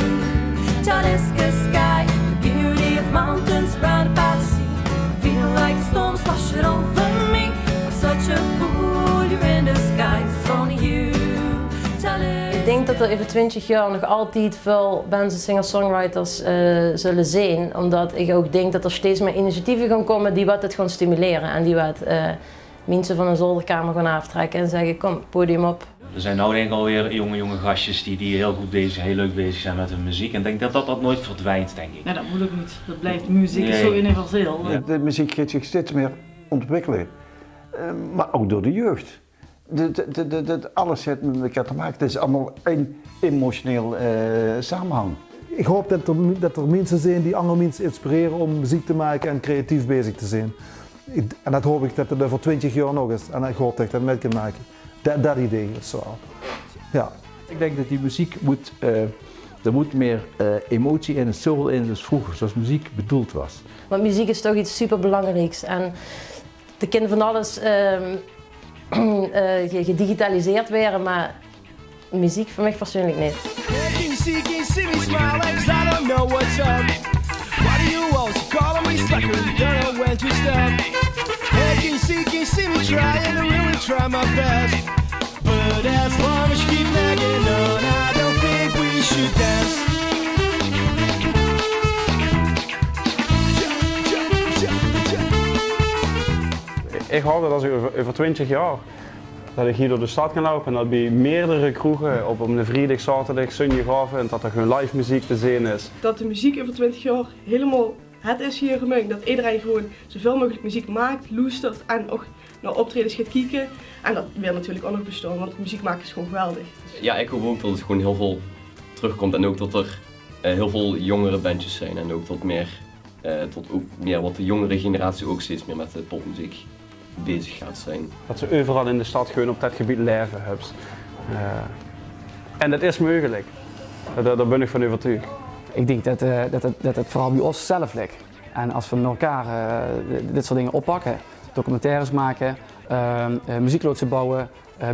Talisker sky. The beauty of mountains surrounded by the sea. I feel like a storm's washing over me. I'm such a fool, you're in disguise. It's only you, Talisker. Ik denk dat er over 20 jaar nog altijd veel bands en singer-songwriters zullen zijn, omdat ik ook denk dat er steeds meer initiatieven gaan komen die wat het gaan stimuleren en die wat mensen van een zolderkamer gaan aftrekken en zeggen kom, podium op. Er zijn nou denk ik alweer jonge gastjes die heel goed bezig, heel leuk bezig zijn met hun muziek en ik denk dat nooit verdwijnt, denk ik. Nee, dat moet ook niet. Dat blijft muziek zo universeel. Ja. De muziek gaat zich steeds meer ontwikkelen, maar ook door de jeugd. Alles heeft met elkaar te maken. Het is allemaal een emotioneel samenhang. Ik hoop dat er mensen zijn die andere mensen inspireren om muziek te maken en creatief bezig te zijn. En dat hoop ik dat het voor 20 jaar nog is. En ik hoop dat ik dat met kan maken. Dat idee is zo. Ja. Ik denk dat die muziek moet, er moet meer emotie en soul in, dus vroeger, zoals muziek bedoeld was. Want muziek is toch iets superbelangrijks. En de kinderen van alles gedigitaliseerd werden, maar muziek voor mij persoonlijk niet. Ik hoop dat als ik over 20 jaar dat ik hier door de stad kan lopen en dat bij meerdere kroegen op een vrijdag, zaterdag, zondagavond, dat er gewoon live muziek te zien is. Dat de muziek over 20 jaar helemaal het is hier in Remeung. Dat iedereen gewoon zoveel mogelijk muziek maakt, loestert en ook naar optredens gaat kijken. En dat wil natuurlijk ook nog bestaan, want muziek maken is gewoon geweldig. Ja, ik hoop ook dat het gewoon heel veel terugkomt en ook dat er heel veel jongere bandjes zijn en ook tot ook meer wat de jongere generatie ook steeds meer met de popmuziek bezig gaat zijn. Dat ze overal in de stad gewoon op dat gebied leven hebben. En dat is mogelijk. Daar ben ik van overtuigd. Ik denk dat het vooral bij ons zelf ligt. En als we met elkaar dit soort dingen oppakken, documentaires maken, muziekloodsen bouwen,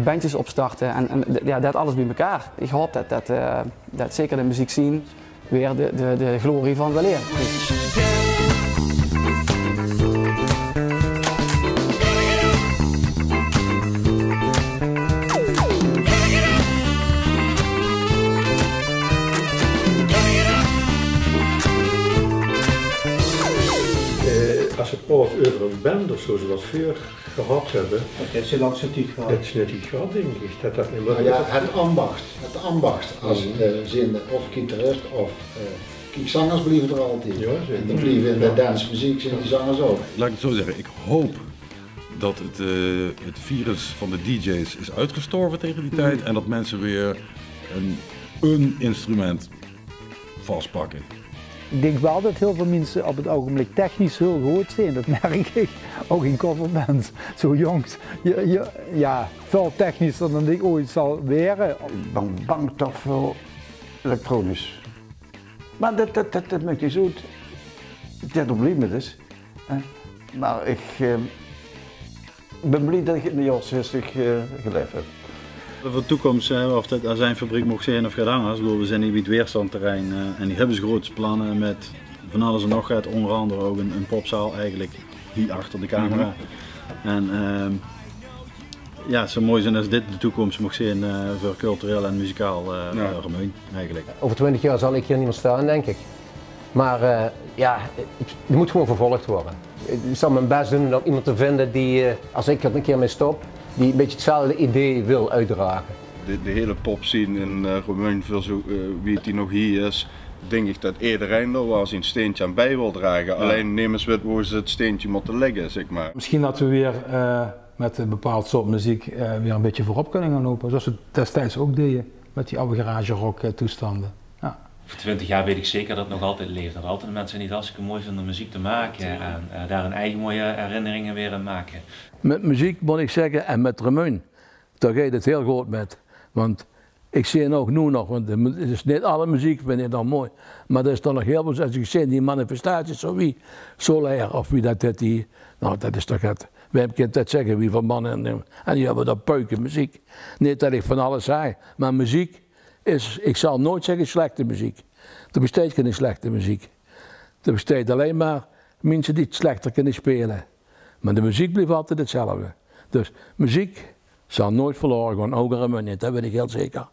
bandjes opstarten en ja, dat alles bij elkaar. Ik hoop dat zeker de muziek zien weer de glorie van weleer. Als je praat over een band of zo, zoals we gehad hebben. Dat is lang zo niet gehad. Dat is net niet gehad, denk ik. Dat niet meer ja, het ambacht als zin of gitarist of zangers blijven er altijd. Ja, en dan blijven in de dancemuziek zijn die zangers ook. Laat ik het zo zeggen, ik hoop dat het virus van de DJ's is uitgestorven tegen die tijd en dat mensen weer een instrument vastpakken. Ik denk wel dat heel veel mensen op het ogenblik technisch heel goed zijn, dat merk ik. Ook in coverbands, zo jongs. Ja, veel technischer dan ik ooit zal weren. Ik ben bang toch voor elektronisch. Maar dat maakt niet zo dat op limit is. Maar ik ben blij dat ik in de jaren 60 geleefd heb. Voor de toekomst, of dat aan zijn fabriek mocht zijn of gaat anders, we zijn hier bij het weerstandterrein en die hebben ze grote plannen met van alles en nog wat, onder andere ook een popzaal eigenlijk hier achter de camera. En ja, het zou mooi zijn als dit de toekomst mocht zijn voor cultureel en muzikaal Remeung eigenlijk. Over 20 jaar zal ik hier niet meer staan, denk ik. Maar ja, die moet gewoon vervolgd worden. Ik zal mijn best doen om iemand te vinden die, als ik er een keer mee stop, die een beetje hetzelfde idee wil uitdragen. De hele popscene in Remeung, wie het nog hier is, denk ik dat iedereen er wel zijn steentje aan bij wil dragen. Ja. Alleen nemen ze waar ze het steentje moeten leggen, zeg maar. Misschien dat we weer met een bepaald soort muziek weer een beetje voorop kunnen gaan lopen. Zoals we destijds ook deden met die oude garage rock toestanden. Ja. Voor 20 jaar weet ik zeker dat het nog altijd leeft. Dat er altijd mensen die het hartstikke mooi vinden om muziek te maken en daar hun eigen mooie herinneringen weer aan maken. Met muziek moet ik zeggen en met Remeung, daar gaat het heel goed met. Want ik zie ook nu nog, want het is niet alle muziek vind ik dan mooi, maar er is toch nog heel veel, als ik zie die manifestaties zo wie Solaire of wie dat die, nou dat is toch het. We kunnen dat zeggen wie van mannen en die hebben dat peuken muziek. Niet dat ik van alles zei, maar muziek is, ik zal nooit zeggen slechte muziek. Er bestaat geen slechte muziek. Er bestaat alleen maar mensen die het slechter kunnen spelen. Maar de muziek blijft altijd hetzelfde. Dus muziek zal nooit verloren gaan, ook in Remeung, dat weet ik heel zeker.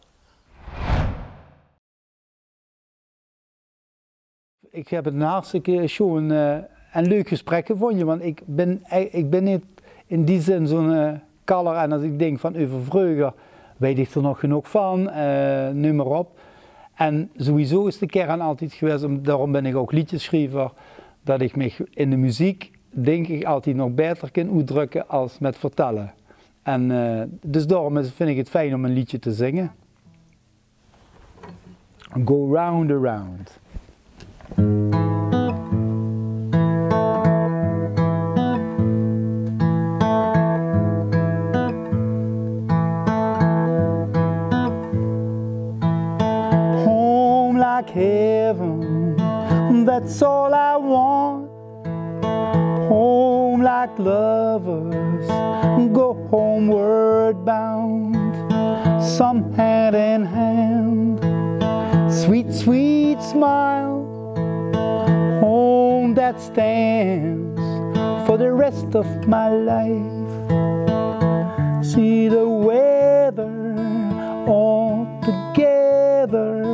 Ik heb het laatste keer schon een leuk gesprek gevonden, want ik ben niet in die zin zo'n kaller en als ik denk van over vroeger weet ik er nog genoeg van, noem maar op. En sowieso is de kern altijd geweest, daarom ben ik ook liedjeschrijver, dat ik me in de muziek denk ik altijd nog beter kan uitdrukken als met vertellen. En dus daarom vind ik het fijn om een liedje te zingen. Go round and round. Home like heaven, that's all I want. Home like lovers, go homeward bound. some hand in hand. Sweet, sweet smile, home that stands for the rest of my life. See the weather all together,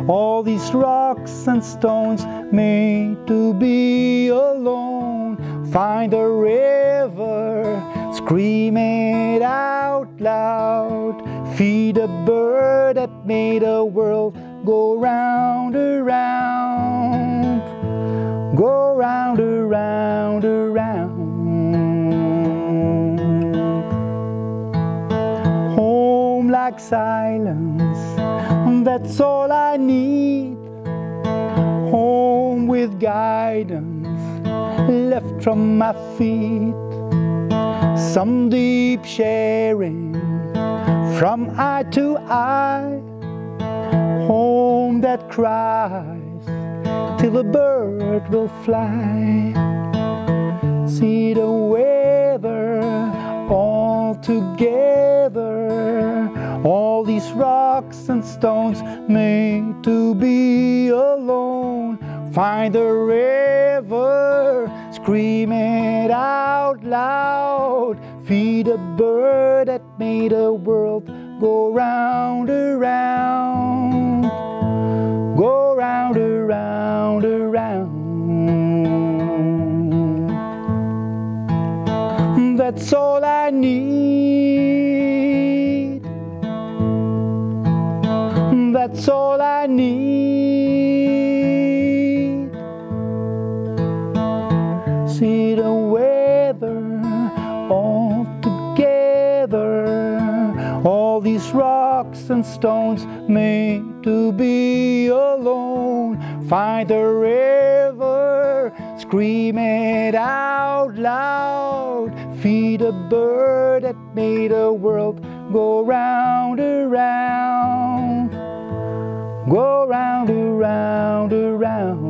all these rocks and stones made to be alone. Find a river, scream it out loud. Feed a bird that made a world go round around, go round around around. Home like silence, that's all I need. Home with guidance left from my feet. Some deep sharing from eye to eye. Home that cries till a bird will fly. See the weather all together, all these rocks and stones made to be alone. Find the river, scream it out loud. Feed a bird that made a world go round around, go round around around. That's all I need. That's all I need. See the weather all together, all these rocks and stones made to be alone. Find the river, scream it out loud. Feed a bird that made a world go round around, go round around around.